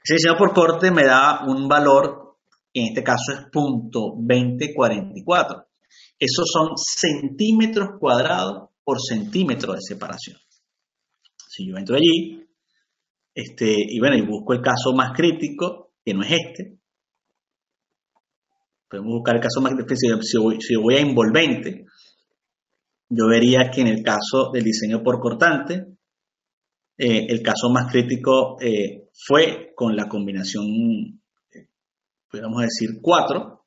Ese diseño por corte me da un valor, en este caso es .2044. Esos son centímetros cuadrados por centímetro de separación. Si yo entro allí, y bueno, y busco el caso más crítico, que no es este, podemos buscar el caso más crítico. Si voy a envolvente, yo vería que en el caso del diseño por cortante, el caso más crítico fue con la combinación, podríamos decir, 4.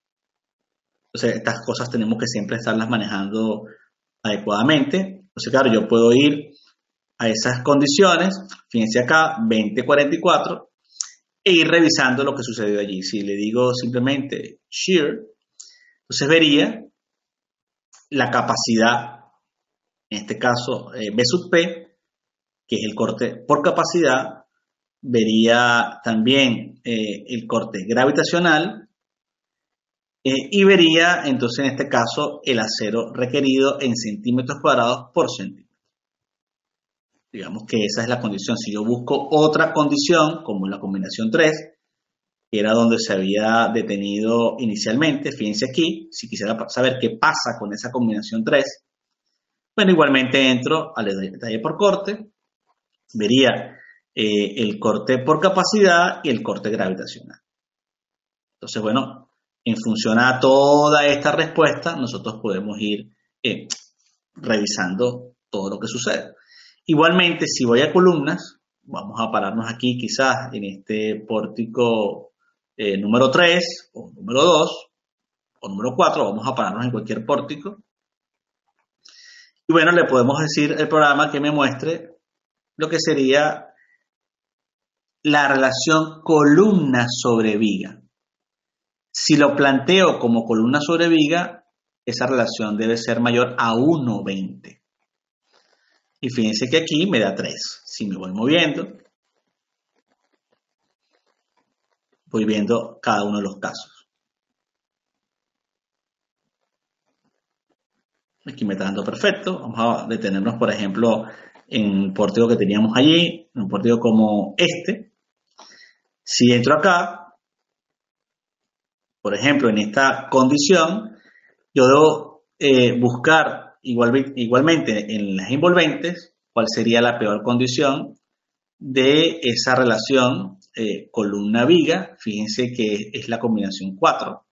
Entonces, estas cosas tenemos que siempre estarlas manejando adecuadamente. Entonces, claro, yo puedo ir a esas condiciones, fíjense acá, 2044, e ir revisando lo que sucedió allí. Si le digo simplemente shear, entonces vería la capacidad, en este caso B sub P, que es el corte por capacidad, vería también el corte gravitacional y vería entonces en este caso el acero requerido en centímetros cuadrados por centímetro. Digamos que esa es la condición. Si yo busco otra condición, como la combinación 3, que era donde se había detenido inicialmente, fíjense aquí, si quisiera saber qué pasa con esa combinación 3, bueno, igualmente entro al detalle por corte, vería el corte por capacidad y el corte gravitacional. Entonces, bueno, en función a toda esta respuesta, nosotros podemos ir revisando todo lo que sucede. Igualmente, si voy a columnas, vamos a pararnos aquí quizás en este pórtico número 3 o número 2 o número 4, vamos a pararnos en cualquier pórtico. Y bueno, le podemos decir al programa que me muestre lo que sería la relación columna sobre viga. Si lo planteo como columna sobre viga, esa relación debe ser mayor a 1,20. Y fíjense que aquí me da 3. Si me voy moviendo, voy viendo cada uno de los casos. Aquí me está dando perfecto. Vamos a detenernos, por ejemplo, en un pórtico que teníamos allí, en un pórtico como este. Si entro acá, Por ejemplo, en esta condición, yo debo buscar igualmente en las envolventes cuál sería la peor condición de esa relación columna-viga. Fíjense que es la combinación 4.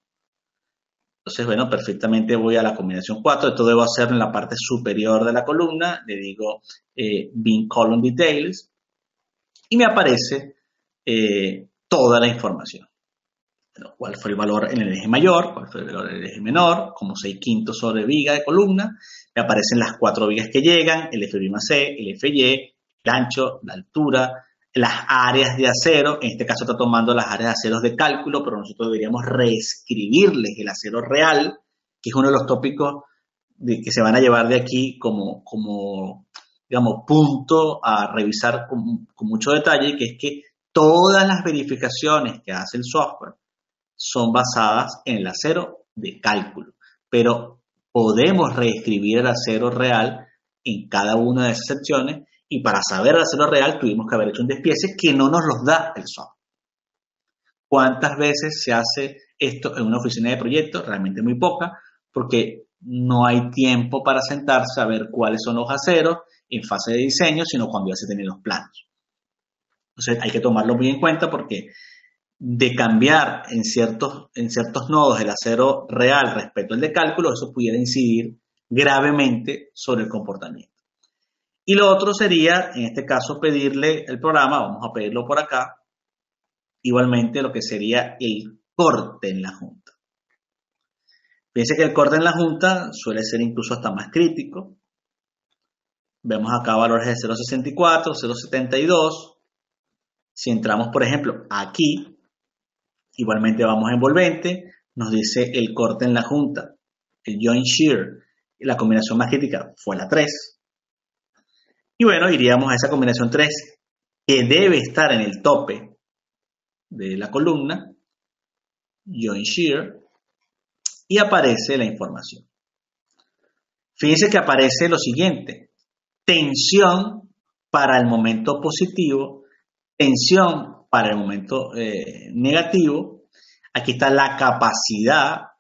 Entonces, bueno, perfectamente voy a la combinación 4. Esto debo hacerlo en la parte superior de la columna. Le digo bin column details y me aparece toda la información. Bueno, cuál fue el valor en el eje mayor, cuál fue el valor en el eje menor, como 6/5 sobre viga de columna. Me aparecen las 4 vigas que llegan, el F'C, el Fy, el ancho, la altura, las áreas de acero. En este caso está tomando las áreas de acero de cálculo, pero nosotros deberíamos reescribirles el acero real, que es uno de los tópicos que se van a llevar de aquí como digamos, punto a revisar con mucho detalle, que es que todas las verificaciones que hace el software son basadas en el acero de cálculo, pero podemos reescribir el acero real en cada una de esas secciones, y para saber el acero real tuvimos que haber hecho un despiece que no nos los da el software. ¿Cuántas veces se hace esto en una oficina de proyectos? Realmente muy poca, porque no hay tiempo para sentarse a ver cuáles son los aceros en fase de diseño, sino cuando ya se tienen los planos. Entonces hay que tomarlo muy en cuenta, porque de cambiar en ciertos nodos el acero real respecto al de cálculo, eso pudiera incidir gravemente sobre el comportamiento. Y lo otro sería, en este caso, pedirle el programa, vamos a pedirlo por acá, igualmente lo que sería el corte en la junta. Fíjense que el corte en la junta suele ser incluso hasta más crítico. Vemos acá valores de 0.64, 0.72. Si entramos, por ejemplo, aquí, igualmente vamos a envolvente, nos dice el corte en la junta, el joint shear, la combinación más crítica fue la 3. Y bueno, iríamos a esa combinación 3, que debe estar en el tope de la columna, joint shear, y aparece la información. Fíjense que aparece lo siguiente: tensión para el momento positivo, tensión para el momento negativo. Aquí está la capacidad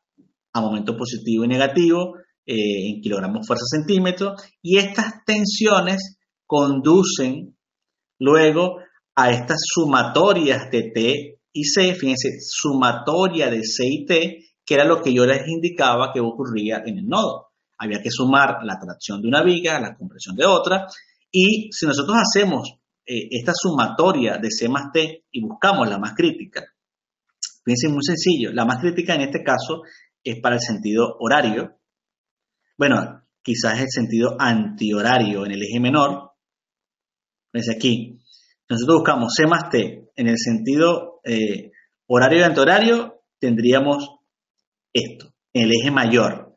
a momento positivo y negativo en kilogramos fuerza centímetro, y estas tensiones conducen luego a estas sumatorias de T y C. Fíjense, sumatoria de C y T, que era lo que yo les indicaba que ocurría en el nodo. Había que sumar la tracción de una viga, la compresión de otra, y si nosotros hacemos esta sumatoria de C más T y buscamos la más crítica, fíjense, muy sencillo, la más crítica en este caso es para el sentido horario. Bueno, quizás el sentido antihorario en el eje menor. Fíjense aquí, nosotros buscamos C más T en el sentido horario y antihorario, tendríamos esto, en el eje mayor.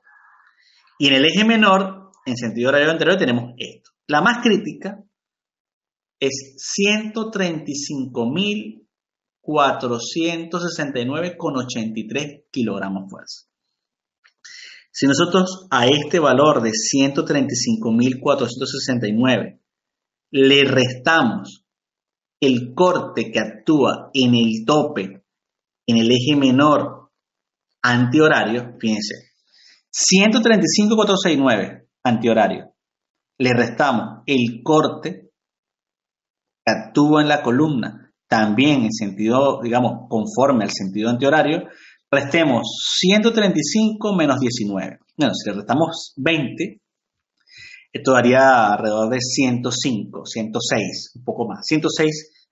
Y en el eje menor, en sentido horario y antihorario, tenemos esto. La más crítica es 135.469,83 kilogramos fuerza. Si nosotros a este valor de 135.469 le restamos el corte que actúa en el tope, en el eje menor antihorario, fíjense, 135.469 antihorario, le restamos el corte que actúa en la columna, también en sentido, digamos, conforme al sentido antihorario, restemos 135 menos 19. Bueno, si le restamos 20, esto daría alrededor de 105, 106, un poco más, 106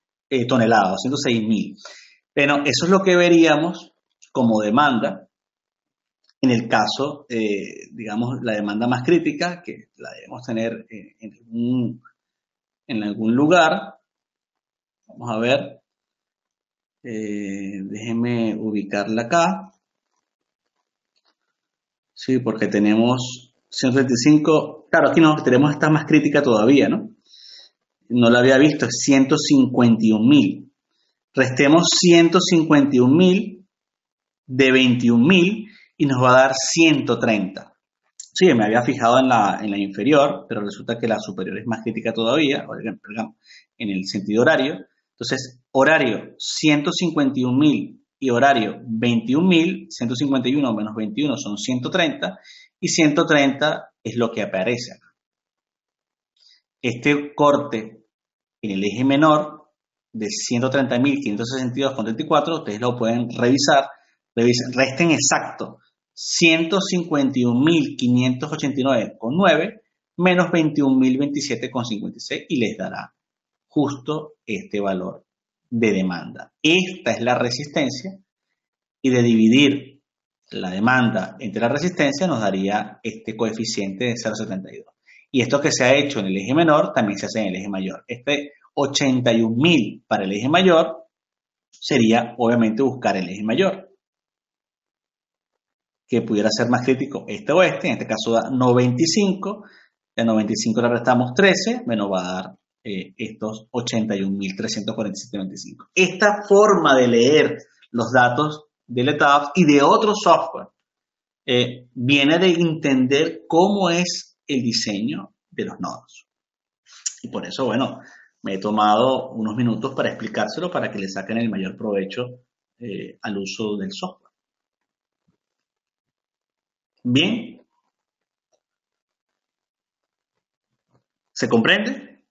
toneladas, 106.000. Bueno, eso es lo que veríamos como demanda en el caso, digamos, la demanda más crítica, que la debemos tener en algún lugar. Vamos a ver, déjenme ubicarla acá. Sí, porque tenemos 135, claro, aquí no tenemos esta más crítica todavía, ¿no? No la había visto, es 151.000. Restemos 151.000 de 21.000 y nos va a dar 130. Sí, me había fijado en la inferior, pero resulta que la superior es más crítica todavía, en el sentido horario. Entonces, horario 151.000 y horario 21.000, 151 menos 21 son 130 y 130 es lo que aparece acá. Este corte en el eje menor de 130.562,34, ustedes lo pueden revisar, resten exacto 151.589,9 menos 21.027,56 y les dará justo este valor de demanda. Esta es la resistencia y de dividir la demanda entre la resistencia nos daría este coeficiente de 0,72. Y esto que se ha hecho en el eje menor también se hace en el eje mayor. Este 81.000 para el eje mayor sería obviamente buscar el eje mayor, que pudiera ser más crítico este o este. En este caso da 95. De 95 le restamos 13, nos va a dar estos 81.347,95. Esta forma de leer los datos del ETABS y de otro software viene de entender cómo es el diseño de los nodos. Y por eso, bueno, me he tomado unos minutos para explicárselo para que le saquen el mayor provecho al uso del software. Bien. ¿Se comprende?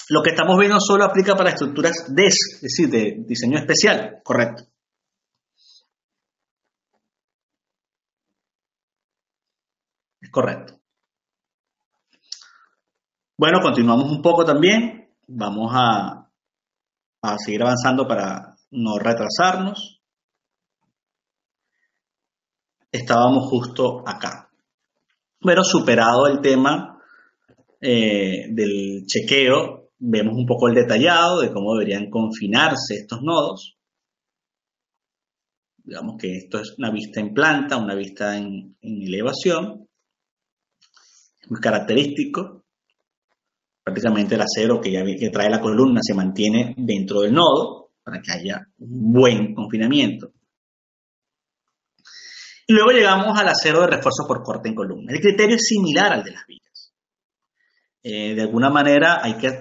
Lo que estamos viendo solo aplica para estructuras DES, es decir, de diseño especial, correcto. Es correcto. Bueno, continuamos un poco también. Vamos a seguir avanzando para no retrasarnos. Estábamos justo acá. Pero superado el tema del chequeo, vemos un poco el detallado de cómo deberían confinarse estos nodos. Digamos que esto es una vista en planta, una vista en elevación. Es muy característico. Prácticamente el acero que trae la columna se mantiene dentro del nodo para que haya un buen confinamiento. Y luego llegamos al acero de refuerzo por corte en columna. El criterio es similar al de las vigas. De alguna manera hay que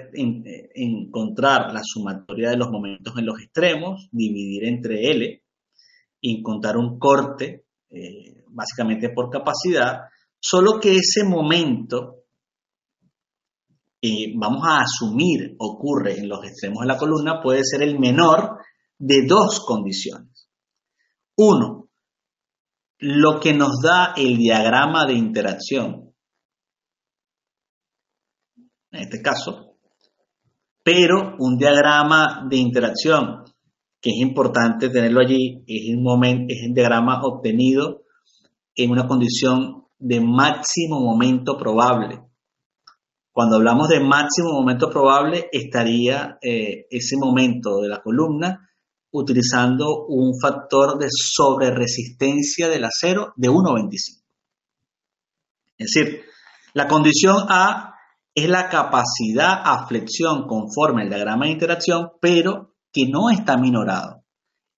encontrar la sumatoria de los momentos en los extremos, dividir entre L y encontrar un corte básicamente por capacidad, solo que ese momento vamos a asumir ocurre en los extremos de la columna puede ser el menor de dos condiciones. Uno, lo que nos da el diagrama de interacción, en este caso, pero un diagrama de interacción que es importante tenerlo allí, es el diagrama obtenido en una condición de máximo momento probable. Cuando hablamos de máximo momento probable, estaría ese momento de la columna utilizando un factor de sobreresistencia del acero de 1,25. Es decir, la condición A es la capacidad a flexión conforme al diagrama de interacción, pero que no está minorado.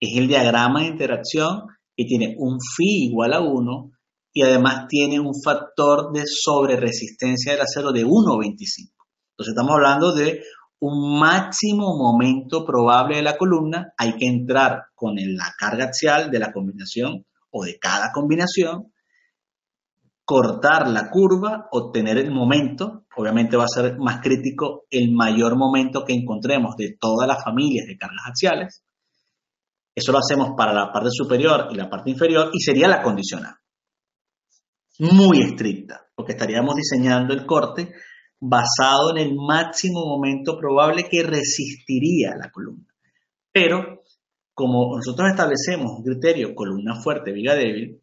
Es el diagrama de interacción que tiene un phi igual a 1 y además tiene un factor de sobreresistencia del acero de 1,25. Entonces estamos hablando de un máximo momento probable de la columna. Hay que entrar con la carga axial de la combinación o de cada combinación, cortar la curva, obtener el momento. Obviamente va a ser más crítico el mayor momento que encontremos de todas las familias de cargas axiales. Eso lo hacemos para la parte superior y la parte inferior y sería la condición A. Muy estricta, porque estaríamos diseñando el corte basado en el máximo momento probable que resistiría la columna. Pero, como nosotros establecemos un criterio columna fuerte, viga débil,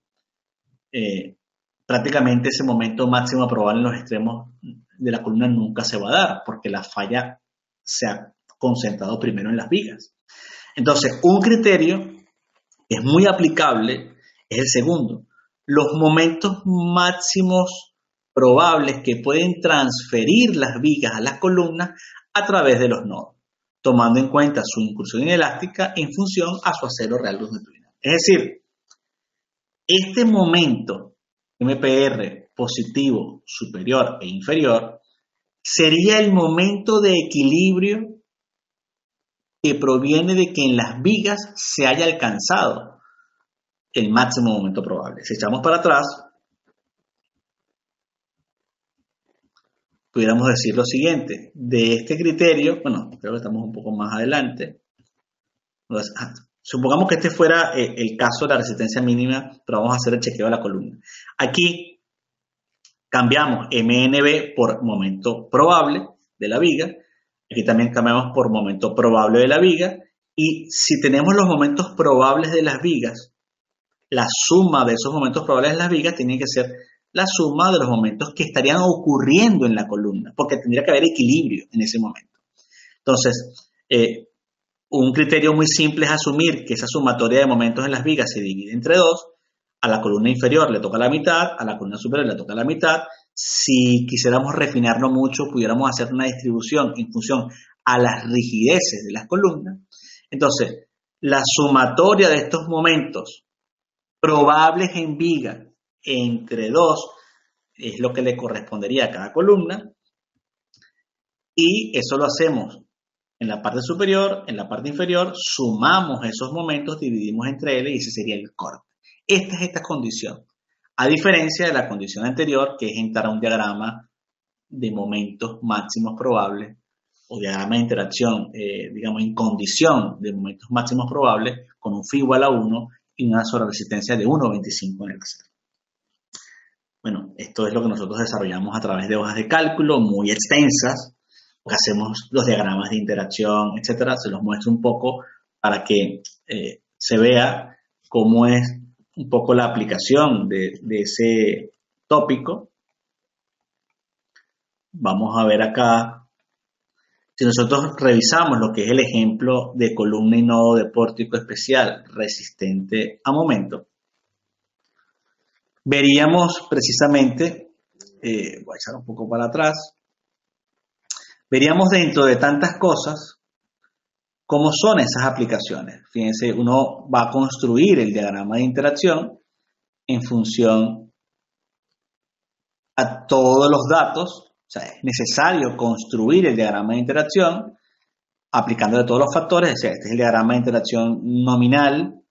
prácticamente ese momento máximo probable en los extremos de la columna nunca se va a dar, porque la falla se ha concentrado primero en las vigas. Entonces, un criterio que es muy aplicable es el segundo. Los momentos máximos probables que pueden transferir las vigas a las columnas a través de los nodos, tomando en cuenta su incursión inelástica en función a su acero real longitudinal. Es decir, este momento MPR positivo, superior e inferior sería el momento de equilibrio que proviene de que en las vigas se haya alcanzado el máximo momento probable. Si echamos para atrás, pudiéramos decir lo siguiente: de este criterio, bueno, creo que estamos un poco más adelante. Supongamos que este fuera el caso de la resistencia mínima, pero vamos a hacer el chequeo de la columna. Aquí cambiamos MNB por momento probable de la viga. Aquí también cambiamos por momento probable de la viga. Y si tenemos los momentos probables de las vigas, la suma de esos momentos probables de las vigas tiene que ser la suma de los momentos que estarían ocurriendo en la columna, porque tendría que haber equilibrio en ese momento. Entonces, un criterio muy simple es asumir que esa sumatoria de momentos en las vigas se divide entre 2. A la columna inferior le toca la mitad, a la columna superior le toca la mitad. Si quisiéramos refinarlo mucho, pudiéramos hacer una distribución en función a las rigideces de las columnas. Entonces, la sumatoria de estos momentos probables en viga entre 2 es lo que le correspondería a cada columna, y eso lo hacemos en la parte superior, en la parte inferior, sumamos esos momentos, dividimos entre L y ese sería el corte. Esta es esta condición, a diferencia de la condición anterior, que es entrar a un diagrama de momentos máximos probables o diagrama de interacción, digamos, en condición de momentos máximos probables con un phi igual a 1 y una sobreresistencia de 1,25 en el acero. Bueno, esto es lo que nosotros desarrollamos a través de hojas de cálculo muy extensas, que hacemos los diagramas de interacción, etcétera. Se los muestro un poco para que se vea cómo es un poco la aplicación de ese tópico. Vamos a ver acá, si nosotros revisamos lo que es el ejemplo de columna y nodo de pórtico especial resistente a momento, veríamos precisamente, voy a echar un poco para atrás, veríamos dentro de tantas cosas cómo son esas aplicaciones. Fíjense, uno va a construir el diagrama de interacción en función a todos los datos. O sea, es necesario construir el diagrama de interacción aplicándole todos los factores. O sea, este es el diagrama de interacción nominal,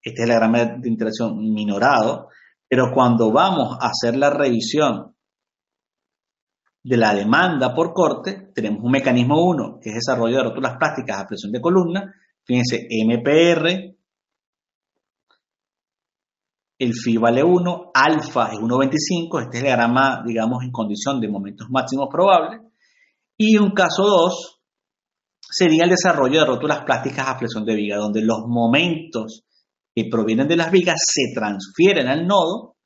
este es el diagrama de interacción minorado, pero cuando vamos a hacer la revisión de la demanda por corte, tenemos un mecanismo 1, que es desarrollo de rótulas plásticas a presión de columna. Fíjense, MPR, el phi vale 1, alfa es 1,25, este es el diagrama, digamos, en condición de momentos máximos probables. Y un caso 2 sería el desarrollo de rótulas plásticas a presión de viga, donde los momentos que provienen de las vigas se transfieren al nodo,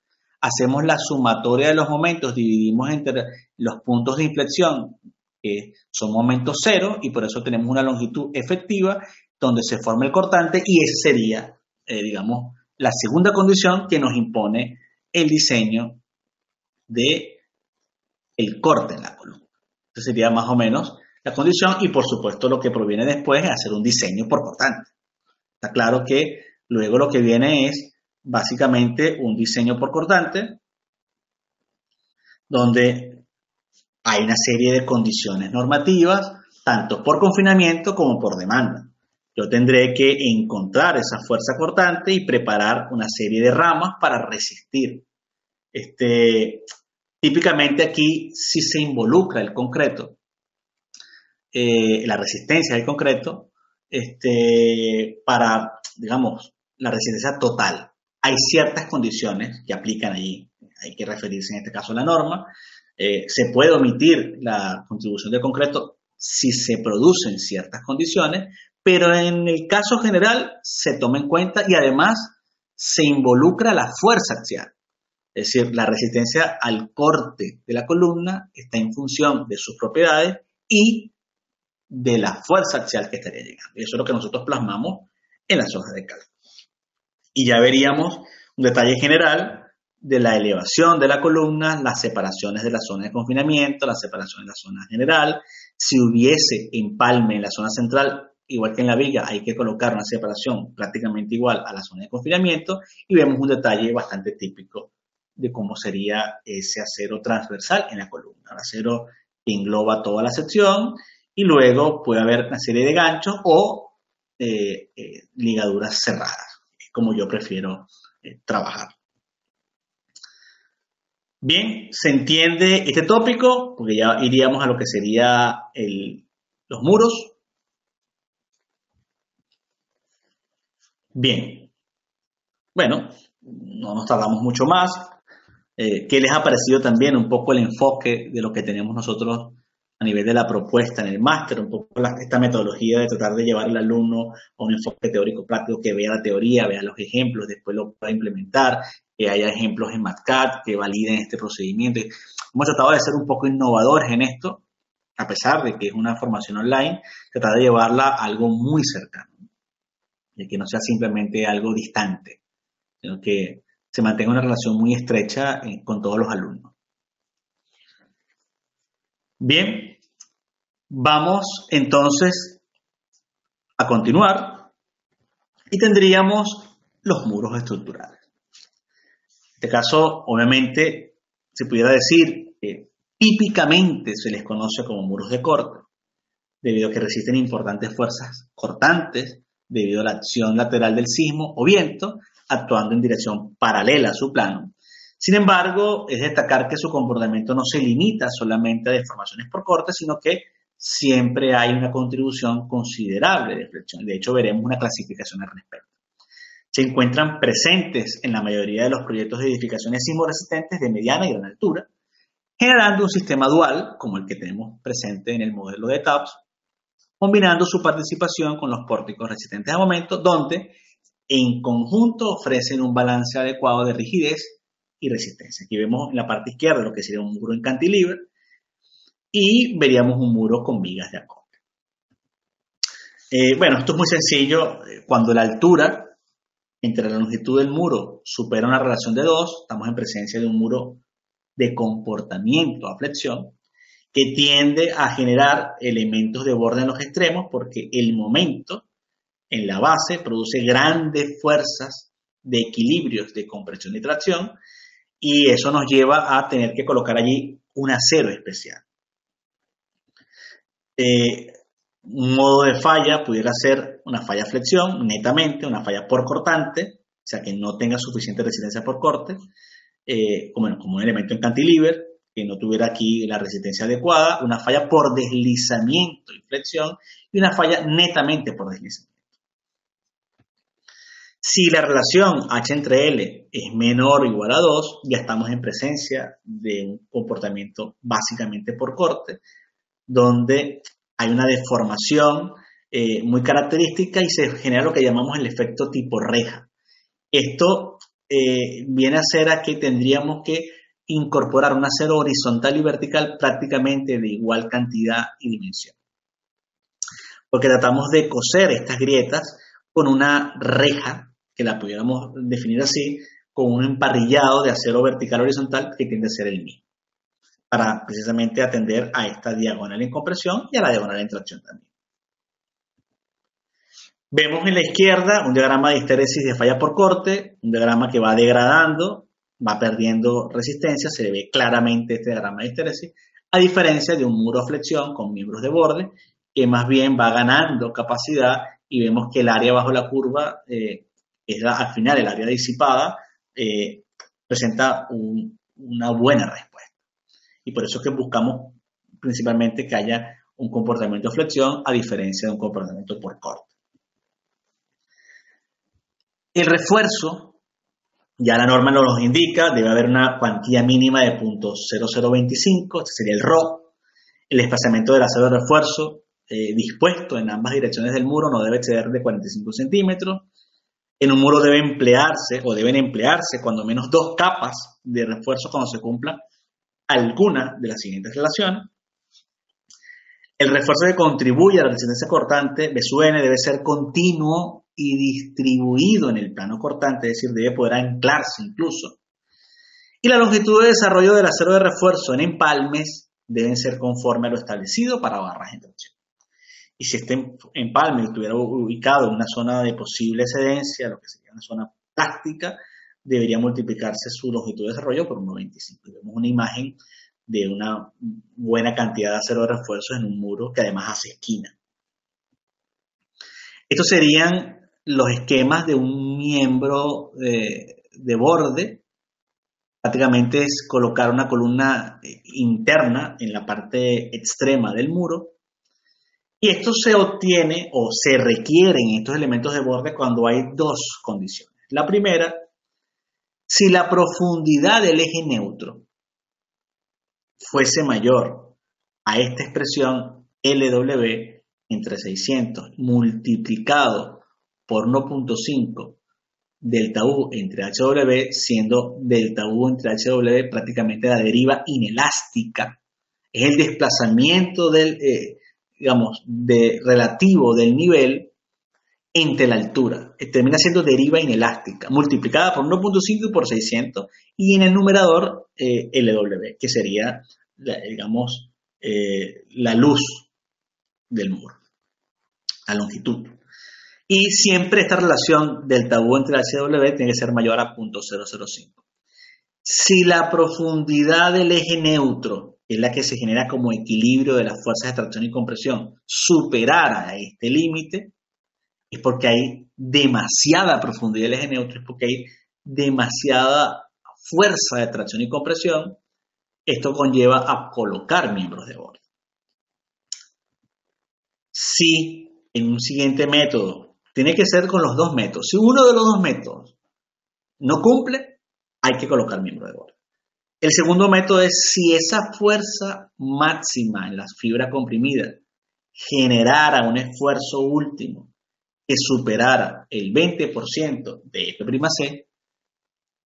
hacemos la sumatoria de los momentos, dividimos entre los puntos de inflexión, que son momentos cero, y por eso tenemos una longitud efectiva donde se forma el cortante, y esa sería, digamos, la segunda condición que nos impone el diseño de el corte en la columna. Esa sería más o menos la condición, y por supuesto lo que proviene después es hacer un diseño por cortante. Está claro que luego lo que viene es básicamente un diseño por cortante, donde hay una serie de condiciones normativas, tanto por confinamiento como por demanda. Yo tendré que encontrar esa fuerza cortante y preparar una serie de ramas para resistir. Típicamente aquí sí se involucra el concreto, la resistencia del concreto, para, digamos, la resistencia total. Hay ciertas condiciones que aplican allí, hay que referirse en este caso a la norma. Se puede omitir la contribución del concreto si se producen ciertas condiciones, pero en el caso general se toma en cuenta y además se involucra la fuerza axial. Es decir, la resistencia al corte de la columna está en función de sus propiedades y de la fuerza axial que estaría llegando. Y eso es lo que nosotros plasmamos en las hojas de cálculo. Y ya veríamos un detalle general de la elevación de la columna, las separaciones de la zona de confinamiento, la separación de la zona general. Si hubiese empalme en la zona central, igual que en la viga, hay que colocar una separación prácticamente igual a la zona de confinamiento, y vemos un detalle bastante típico de cómo sería ese acero transversal en la columna. El acero que engloba toda la sección y luego puede haber una serie de ganchos o ligaduras cerradas, es como yo prefiero trabajar. Bien, ¿se entiende este tópico? Porque ya iríamos a lo que sería los muros. Bien, bueno, no nos tardamos mucho más. ¿Qué les ha parecido también un poco el enfoque de lo que tenemos nosotros a nivel de la propuesta en el máster? Un poco esta metodología de tratar de llevar al alumno a un enfoque teórico práctico, que vea la teoría, vea los ejemplos, después lo pueda implementar, que haya ejemplos en MATCAD que validen este procedimiento. Hemos tratado de ser un poco innovadores en esto, a pesar de que es una formación online, tratar de llevarla a algo muy cercano, de que no sea simplemente algo distante, sino que se mantenga una relación muy estrecha con todos los alumnos. Bien, vamos entonces a continuar y tendríamos los muros estructurales. En este caso, obviamente, se pudiera decir que típicamente se les conoce como muros de corte, debido a que resisten importantes fuerzas cortantes, debido a la acción lateral del sismo o viento, actuando en dirección paralela a su plano. Sin embargo, es destacar que su comportamiento no se limita solamente a deformaciones por corte, sino que siempre hay una contribución considerable de flexión. De hecho, veremos una clasificación al respecto. Se encuentran presentes en la mayoría de los proyectos de edificaciones sismoresistentes de mediana y gran altura, generando un sistema dual, como el que tenemos presente en el modelo de TAPS, combinando su participación con los pórticos resistentes a momento, donde en conjunto ofrecen un balance adecuado de rigidez y resistencia. Aquí vemos en la parte izquierda lo que sería un muro en cantilever y veríamos un muro con vigas de acople. Bueno, esto es muy sencillo. Cuando la altura entre la longitud del muro supera una relación de 2, estamos en presencia de un muro de comportamiento a flexión, que tiende a generar elementos de borde en los extremos porque el momento en la base produce grandes fuerzas de equilibrios de compresión y tracción, y eso nos lleva a tener que colocar allí un acero especial. Un modo de falla pudiera ser una falla flexión, netamente, una falla por cortante, o sea que no tenga suficiente resistencia por corte, como un elemento en cantilever, que no tuviera aquí la resistencia adecuada, una falla por deslizamiento y flexión, y una falla netamente por deslizamiento. Si la relación H entre L es menor o igual a 2, ya estamos en presencia de un comportamiento básicamente por corte, donde hay una deformación muy característica y se genera lo que llamamos el efecto tipo reja. Esto viene a ser a que tendríamos que incorporar un acero horizontal y vertical prácticamente de igual cantidad y dimensión. Porque tratamos de coser estas grietas con una reja, que la pudiéramos definir así, con un emparrillado de acero vertical horizontal que tiende a ser el mismo, para precisamente atender a esta diagonal en compresión y a la diagonal en tracción también. Vemos en la izquierda un diagrama de histéresis de falla por corte, un diagrama que va degradando, va perdiendo resistencia, se ve claramente este diagrama de histéresis, a diferencia de un muro a flexión con miembros de borde, que más bien va ganando capacidad y vemos que el área bajo la curva, al final el área disipada, presenta una buena respuesta. Y por eso es que buscamos principalmente que haya un comportamiento de flexión a diferencia de un comportamiento por corte. El refuerzo, ya la norma nos indica, debe haber una cuantía mínima de 0.0025, este sería el RO. El desplazamiento del acero de refuerzo dispuesto en ambas direcciones del muro no debe exceder de 45 centímetros. En un muro deben emplearse cuando menos 2 capas de refuerzo cuando se cumplan alguna de las siguientes relaciones. El refuerzo que contribuye a la resistencia cortante, B sub n, debe ser continuo y distribuido en el plano cortante, es decir, debe poder anclarse incluso. Y la longitud de desarrollo del acero de refuerzo en empalmes deben ser conforme a lo establecido para barras en tracción. Y si este empalme estuviera ubicado en una zona de posible excedencia, lo que sería una zona plástica, debería multiplicarse su longitud de desarrollo por 1.25. Vemos una imagen de una buena cantidad de acero de refuerzos en un muro que además hace esquina. Estos serían los esquemas de un miembro de borde. Prácticamente es colocar una columna interna en la parte extrema del muro. Y esto se obtiene o se requieren estos elementos de borde cuando hay dos condiciones. La primera, si la profundidad del eje neutro fuese mayor a esta expresión LW entre 600 multiplicado por 1.5 delta U entre HW, siendo delta U entre HW prácticamente la deriva inelástica. Es el desplazamiento del, relativo del nivel entre la altura. Termina siendo deriva inelástica, multiplicada por 1.5 y por 600, y en el numerador LW, que sería, la luz del muro, la longitud. Y siempre esta relación delta U entre HW tiene que ser mayor a 0.005. Si la profundidad del eje neutro, que es la que se genera como equilibrio de las fuerzas de tracción y compresión, superara este límite, es porque hay demasiada profundidad del eje neutro, es porque hay demasiada fuerza de tracción y compresión. Esto conlleva a colocar miembros de borde. Si en un siguiente método, tiene que ser con los dos métodos, si uno de los dos métodos no cumple, hay que colocar miembro de borde. El segundo método es si esa fuerza máxima en la fibra comprimida generara un esfuerzo último que superara el 20% de F'C,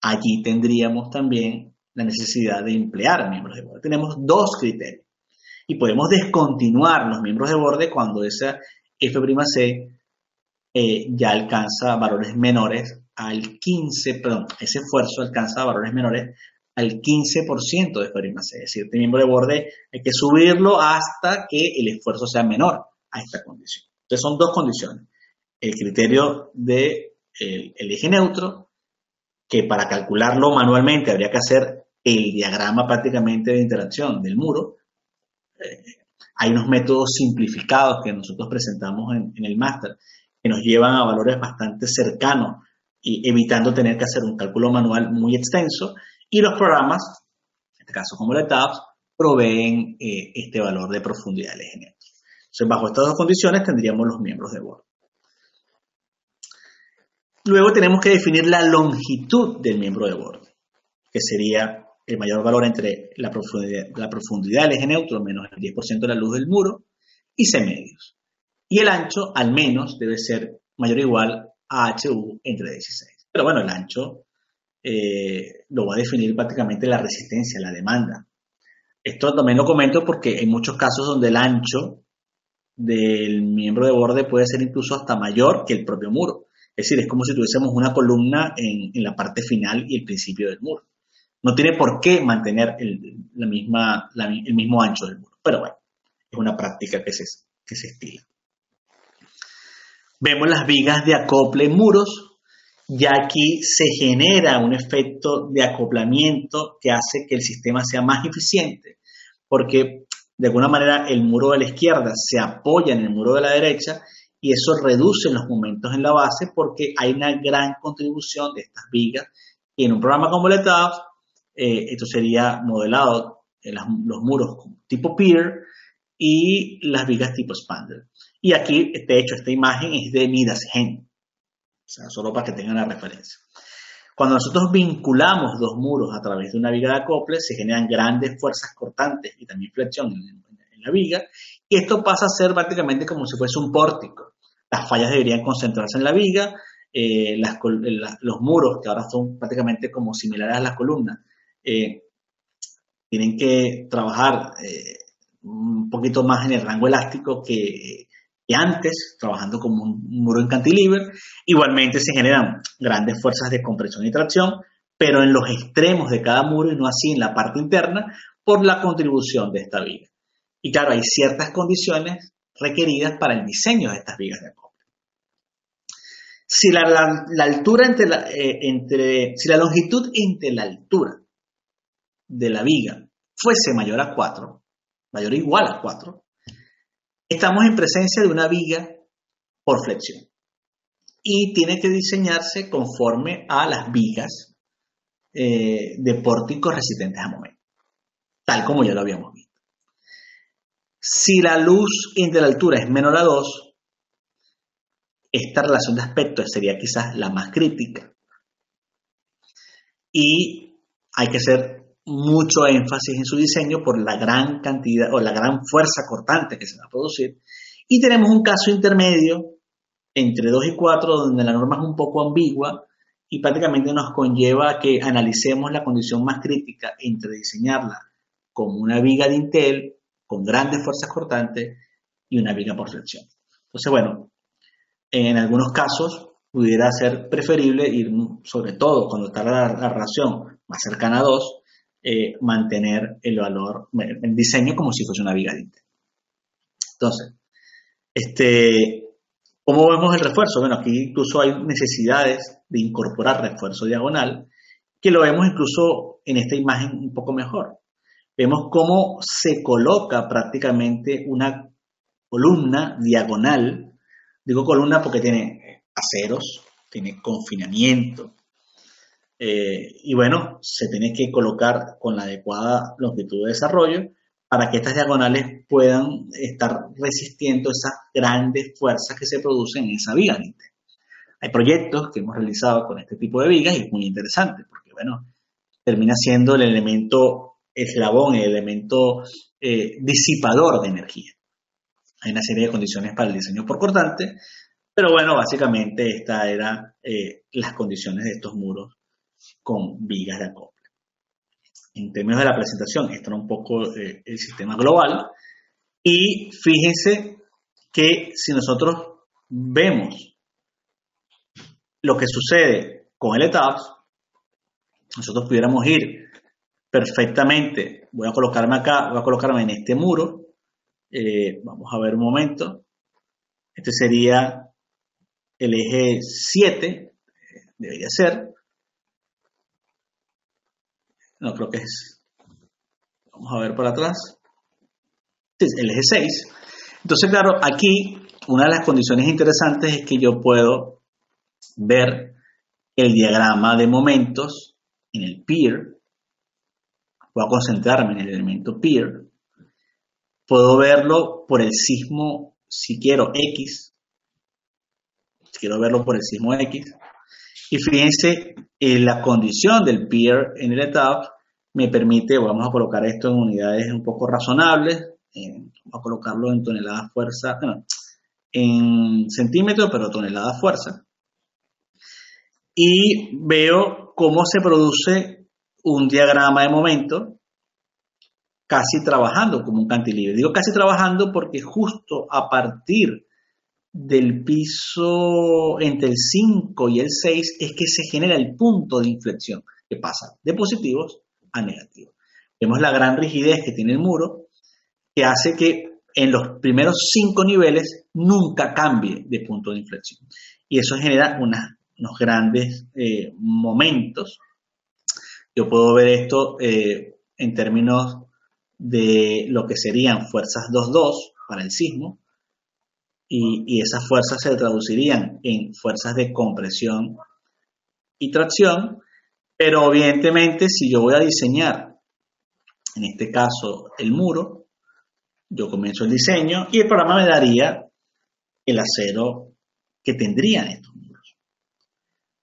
allí tendríamos también la necesidad de emplear miembros de borde. Tenemos dos criterios y podemos descontinuar los miembros de borde cuando esa F'C ya alcanza valores menores al 15, ese esfuerzo alcanza valores menores al 15% de F'C. Es decir, este miembro de borde hay que subirlo hasta que el esfuerzo sea menor a esta condición. Entonces son dos condiciones. El criterio del eje neutro, que para calcularlo manualmente habría que hacer el diagrama prácticamente de interacción del muro. Hay unos métodos simplificados que nosotros presentamos en el máster que nos llevan a valores bastante cercanos y evitando tener que hacer un cálculo manual muy extenso, y los programas, en este caso como la TAPS, proveen este valor de profundidad del eje neutro. Entonces, bajo estas dos condiciones tendríamos los miembros de borde. Luego tenemos que definir la longitud del miembro de borde, que sería el mayor valor entre la profundidad del eje neutro menos el 10% de la luz del muro y C medios. Y el ancho al menos debe ser mayor o igual a HU entre 16. Pero bueno, el ancho lo va a definir prácticamente la resistencia, la demanda. Esto también lo comento porque hay muchos casos donde el ancho del miembro de borde puede ser incluso hasta mayor que el propio muro. Es decir, es como si tuviésemos una columna en la parte final y el principio del muro. No tiene por qué mantener el mismo ancho del muro. Pero bueno, es una práctica que se estila. Vemos las vigas de acople en muros. Ya aquí se genera un efecto de acoplamiento que hace que el sistema sea más eficiente, porque de alguna manera el muro de la izquierda se apoya en el muro de la derecha y eso reduce los momentos en la base porque hay una gran contribución de estas vigas. Y en un programa como el TAPS, esto sería modelado en los muros tipo pier y las vigas tipo spandrel. Y aquí, de hecho, esta imagen es de Midas Gen. O sea, solo para que tengan la referencia. Cuando nosotros vinculamos dos muros a través de una viga de acople, se generan grandes fuerzas cortantes y también flexión en la viga, y esto pasa a ser prácticamente como si fuese un pórtico. Las fallas deberían concentrarse en la viga, los muros, que ahora son prácticamente como similares a las columnas, tienen que trabajar un poquito más en el rango elástico que antes, trabajando como un muro en cantilever. Igualmente se generan grandes fuerzas de compresión y tracción, pero en los extremos de cada muro y no así en la parte interna por la contribución de esta viga. Y claro, hay ciertas condiciones requeridas para el diseño de estas vigas de acople. Si la altura si la longitud entre la altura de la viga fuese mayor a 4, mayor o igual a 4, estamos en presencia de una viga por flexión. Y tiene que diseñarse conforme a las vigas de pórticos resistentes a momento, tal como ya lo habíamos visto. Si la luz entre la altura es menor a 2, esta relación de aspecto sería quizás la más crítica. Y hay que hacer mucho énfasis en su diseño por la gran cantidad o la gran fuerza cortante que se va a producir. Y tenemos un caso intermedio entre 2 y 4 donde la norma es un poco ambigua y prácticamente nos conlleva a que analicemos la condición más crítica entre diseñarla como una viga de Intel con grandes fuerzas cortantes y una viga por flexión. Entonces, bueno, en algunos casos pudiera ser preferible ir, sobre todo cuando está la relación más cercana a 2, mantener el valor, el diseño como si fuese una viga de Intel. Entonces, ¿cómo vemos el refuerzo? Bueno, aquí incluso hay necesidades de incorporar refuerzo diagonal, que lo vemos incluso en esta imagen un poco mejor. Vemos cómo se coloca prácticamente una columna diagonal. Digo columna porque tiene aceros, tiene confinamiento. Y bueno, se tiene que colocar con la adecuada longitud de desarrollo para que estas diagonales puedan estar resistiendo esas grandes fuerzas que se producen en esa viga. Hay proyectos que hemos realizado con este tipo de vigas y es muy interesante porque, bueno, termina siendo el elemento eslabón, el elemento disipador de energía. Hay una serie de condiciones para el diseño por cortante, pero bueno, básicamente estas eran las condiciones de estos muros con vigas de acople. En términos de la presentación, esto era un poco el sistema global. Y fíjense que si nosotros vemos lo que sucede con el ETABS, nosotros pudiéramos ir perfectamente. Voy a colocarme acá, voy a colocarme en este muro. Vamos a ver un momento. Este sería el eje 7, debería ser. No, creo que es. Vamos a ver para atrás. Es el eje 6. Entonces, claro, aquí una de las condiciones interesantes es que yo puedo ver el diagrama de momentos en el pier. Voy a concentrarme en el elemento pier. Puedo verlo por el sismo, si quiero, X. Si quiero verlo por el sismo X. Y fíjense, la condición del pier en el ETABS me permite, vamos a colocar esto en unidades un poco razonables, vamos a colocarlo en toneladas fuerza, bueno, en centímetros, pero toneladas fuerza. Y veo cómo se produce un diagrama de momento casi trabajando como un cantilever. Digo casi trabajando porque justo a partir del piso entre el 5 y el 6 es que se genera el punto de inflexión que pasa de positivos a negativos. Vemos la gran rigidez que tiene el muro que hace que en los primeros 5 niveles nunca cambie de punto de inflexión. Y eso genera unos grandes momentos. Yo puedo ver esto en términos de lo que serían fuerzas 2-2 para el sismo. Y esas fuerzas se traducirían en fuerzas de compresión y tracción, pero evidentemente si yo voy a diseñar, en este caso el muro, yo comienzo el diseño y el programa me daría el acero que tendrían estos muros.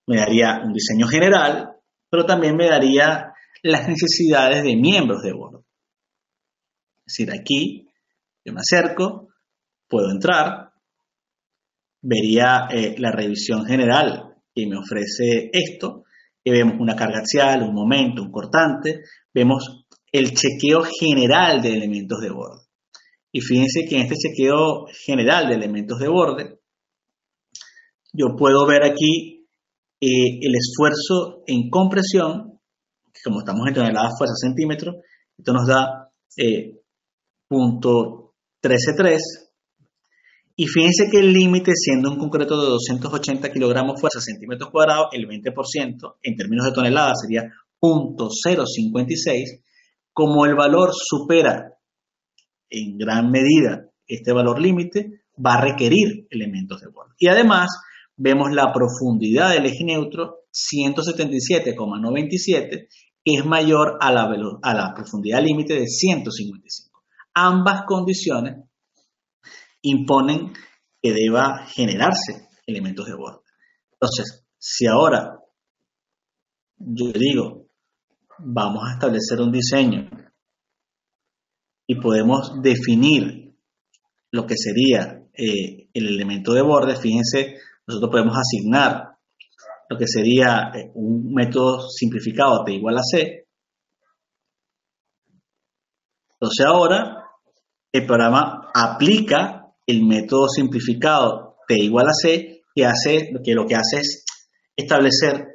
Me daría un diseño general, pero también me daría las necesidades de miembros de borde. Es decir, aquí yo me acerco, puedo entrar, vería la revisión general que me ofrece esto, que vemos una carga axial, un momento, un cortante, vemos el chequeo general de elementos de borde. Y fíjense que en este chequeo general de elementos de borde, yo puedo ver aquí el esfuerzo en compresión, que como estamos en toneladas fuerza centímetros, esto nos da .133. Y fíjense que el límite, siendo un concreto de 280 kilogramos fuerza centímetros cuadrados, el 20% en términos de toneladas sería .056, como el valor supera en gran medida este valor límite, va a requerir elementos de borde. Y además, vemos la profundidad del eje neutro, 177,97, que es mayor a la profundidad límite de 155. Ambas condiciones imponen que deba generarse elementos de borde. Entonces, si ahora yo digo, vamos a establecer un diseño y podemos definir lo que sería el elemento de borde, fíjense, nosotros podemos asignar lo que sería un método simplificado T igual a C. Entonces ahora el programa aplica el método simplificado T igual a C, que lo que hace es establecer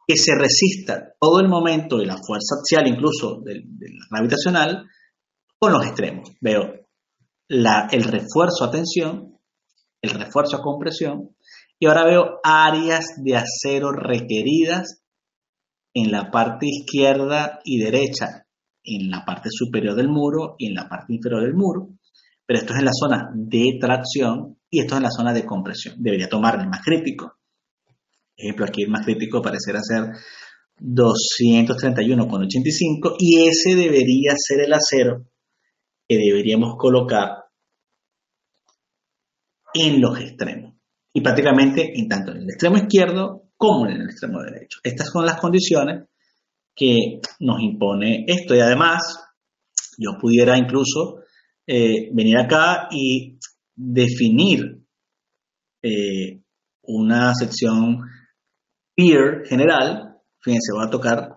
que se resista todo el momento de la fuerza axial, incluso del gravitacional, con los extremos. Veo el refuerzo a tensión, el refuerzo a compresión, y ahora veo áreas de acero requeridas en la parte izquierda y derecha, en la parte superior del muro y en la parte inferior del muro, pero esto es en la zona de tracción y esto es en la zona de compresión. Debería tomar el más crítico. Ejemplo, aquí el más crítico parecerá ser 231,85 y ese debería ser el acero que deberíamos colocar en los extremos y prácticamente tanto en el extremo izquierdo como en el extremo derecho. Estas son las condiciones que nos impone esto y además yo pudiera incluso venir acá y definir una sección pier general. Fíjense, voy a tocar,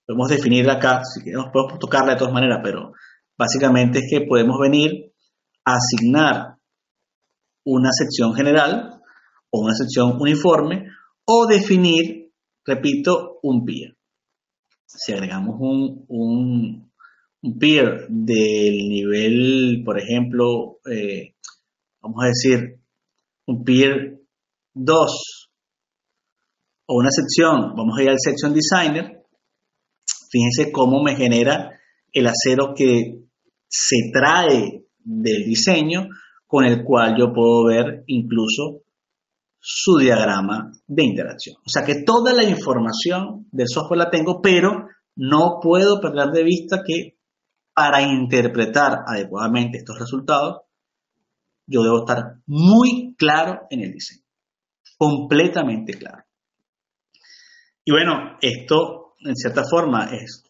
podemos definir acá, si queremos podemos tocarla de todas maneras, pero básicamente es que podemos venir a asignar una sección general o una sección uniforme o definir, repito, un pier. Si agregamos un pier del nivel, por ejemplo, vamos a decir, un pier 2 o una sección, vamos a ir al Section Designer, fíjense cómo me genera el acero que se trae del diseño, con el cual yo puedo ver incluso su diagrama de interacción. O sea que toda la información del software la tengo, pero no puedo perder de vista que para interpretar adecuadamente estos resultados, yo debo estar muy claro en el diseño, completamente claro. Y bueno, esto en cierta forma es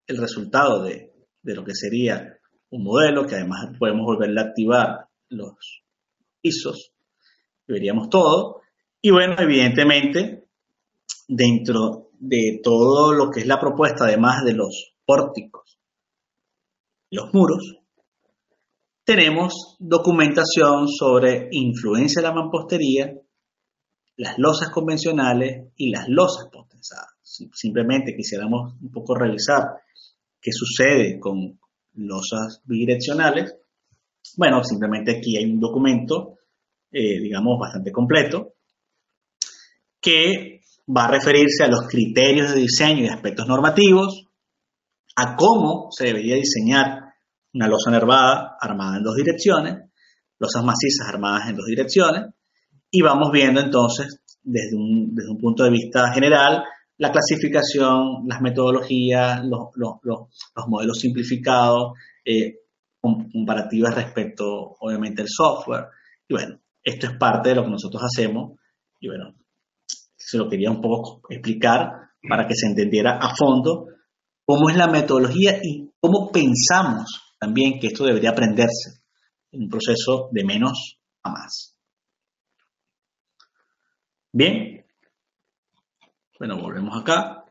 el resultado de lo que sería un modelo, que además podemos volverle a activar los ISOs, veríamos todo. Y bueno, evidentemente, dentro de todo lo que es la propuesta, además de los pórticos, los muros, tenemos documentación sobre influencia de la mampostería, las losas convencionales y las losas postensadas. Si simplemente quisiéramos un poco revisar qué sucede con losas bidireccionales, bueno, simplemente aquí hay un documento, digamos, bastante completo, que va a referirse a los criterios de diseño y aspectos normativos, a cómo se debería diseñar una losa nervada armada en dos direcciones, losas macizas armadas en dos direcciones, y vamos viendo entonces, desde un punto de vista general, la clasificación, las metodologías, los modelos simplificados, comparativas respecto, obviamente, al software. Y bueno, esto es parte de lo que nosotros hacemos. Y bueno, se lo quería un poco explicar para que se entendiera a fondo cómo es la metodología y cómo pensamos también que esto debería aprenderse en un proceso de menos a más. Bien, bueno, volvemos acá.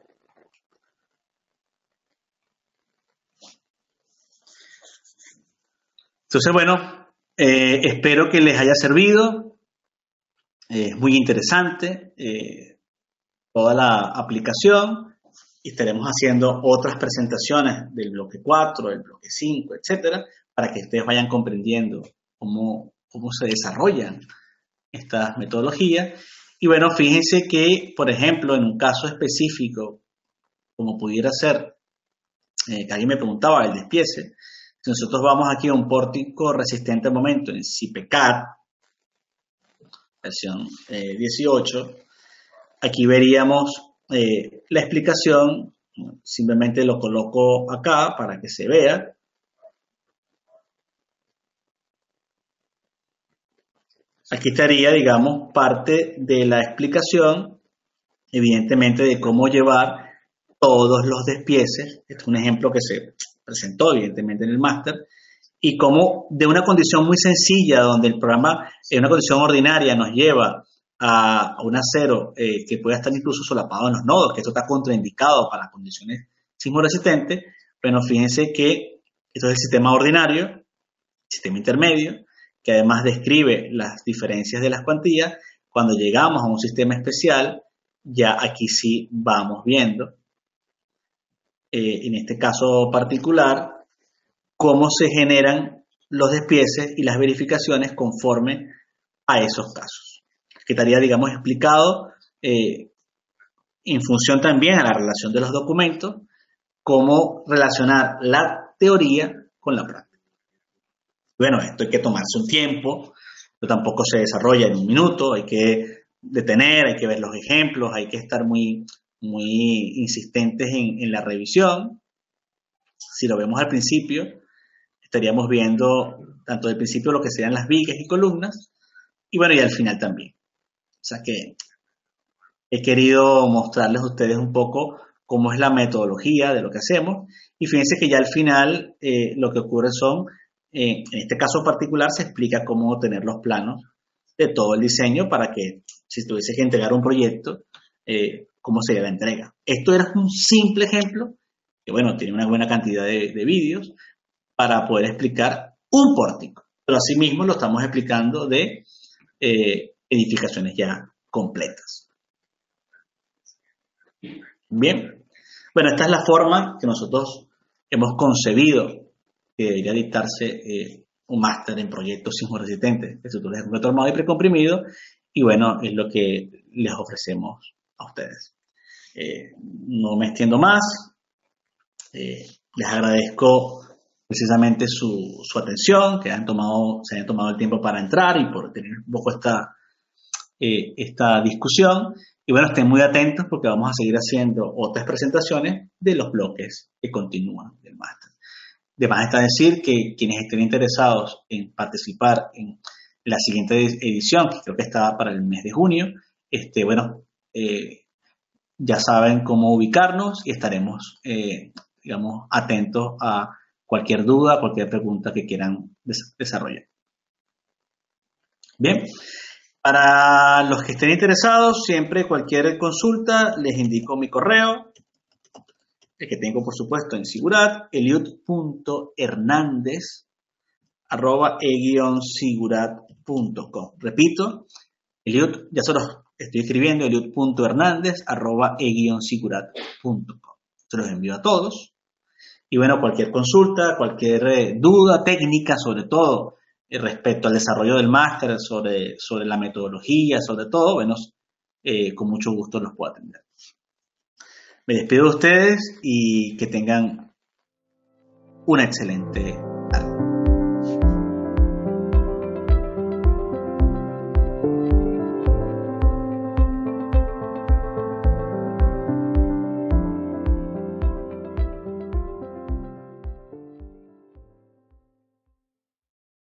Entonces, bueno, espero que les haya servido. Es muy interesante toda la aplicación. Estaremos haciendo otras presentaciones del bloque 4, del bloque 5, etcétera, para que ustedes vayan comprendiendo cómo se desarrollan estas metodologías. Y bueno, fíjense que, por ejemplo, en un caso específico, como pudiera ser que alguien me preguntaba, el despiece. Si nosotros vamos aquí a un pórtico resistente al momento en CPCAD, versión 18, aquí veríamos la explicación. Simplemente lo coloco acá para que se vea. Aquí estaría, digamos, parte de la explicación, evidentemente, de cómo llevar todos los despieces. Este es un ejemplo que se presentó, evidentemente, en el máster, y cómo de una condición muy sencilla, donde el programa en una condición ordinaria nos lleva a un acero que pueda estar incluso solapado en los nodos, que esto está contraindicado para condiciones sismoresistentes. Bueno, fíjense que esto es el sistema ordinario, sistema intermedio, que además describe las diferencias de las cuantías. Cuando llegamos a un sistema especial, ya aquí sí vamos viendo, en este caso particular, cómo se generan los despieces y las verificaciones conforme a esos casos. Que estaría, digamos, explicado en función también a la relación de los documentos, cómo relacionar la teoría con la práctica. Bueno, esto hay que tomarse un tiempo, pero tampoco se desarrolla en un minuto, hay que detener, hay que ver los ejemplos, hay que estar muy insistentes en la revisión. Si lo vemos al principio, estaríamos viendo tanto del principio lo que serían las vigas y columnas, y bueno, y al final también. O sea que he querido mostrarles a ustedes un poco cómo es la metodología de lo que hacemos, y fíjense que ya al final lo que ocurre son, en este caso particular, se explica cómo tener los planos de todo el diseño para que, si tuviese que entregar un proyecto, cómo sería la entrega. Esto era un simple ejemplo, que bueno, tiene una buena cantidad de vídeos para poder explicar un pórtico, pero asimismo lo estamos explicando de edificaciones ya completas. Bien, bueno, esta es la forma que nosotros hemos concebido que debería dictarse un máster en proyectos sismoresistentes, estructuras de concreto armado y precomprimido, y bueno, es lo que les ofrecemos a ustedes. No me extiendo más, les agradezco precisamente su atención, que se hayan tomado el tiempo para entrar y por tener un poco esta discusión. Y bueno, estén muy atentos porque vamos a seguir haciendo otras presentaciones de los bloques que continúan del máster. Además está decir que quienes estén interesados en participar en la siguiente edición, que creo que está para el mes de junio, ya saben cómo ubicarnos y estaremos, digamos, atentos a cualquier duda, cualquier pregunta que quieran desarrollar. Bien, para los que estén interesados, siempre cualquier consulta, les indico mi correo, el que tengo por supuesto en Sigurat, eliud.hernandez@e-sigurat.com. Repito, Eliud, ya se los estoy escribiendo, eliud.hernandez@e-sigurat.com. Se los envío a todos. Y bueno, cualquier consulta, cualquier duda técnica, sobre todo respecto al desarrollo del máster, sobre la metodología, sobre todo, bueno, con mucho gusto los puedo atender. Me despido de ustedes y que tengan una excelente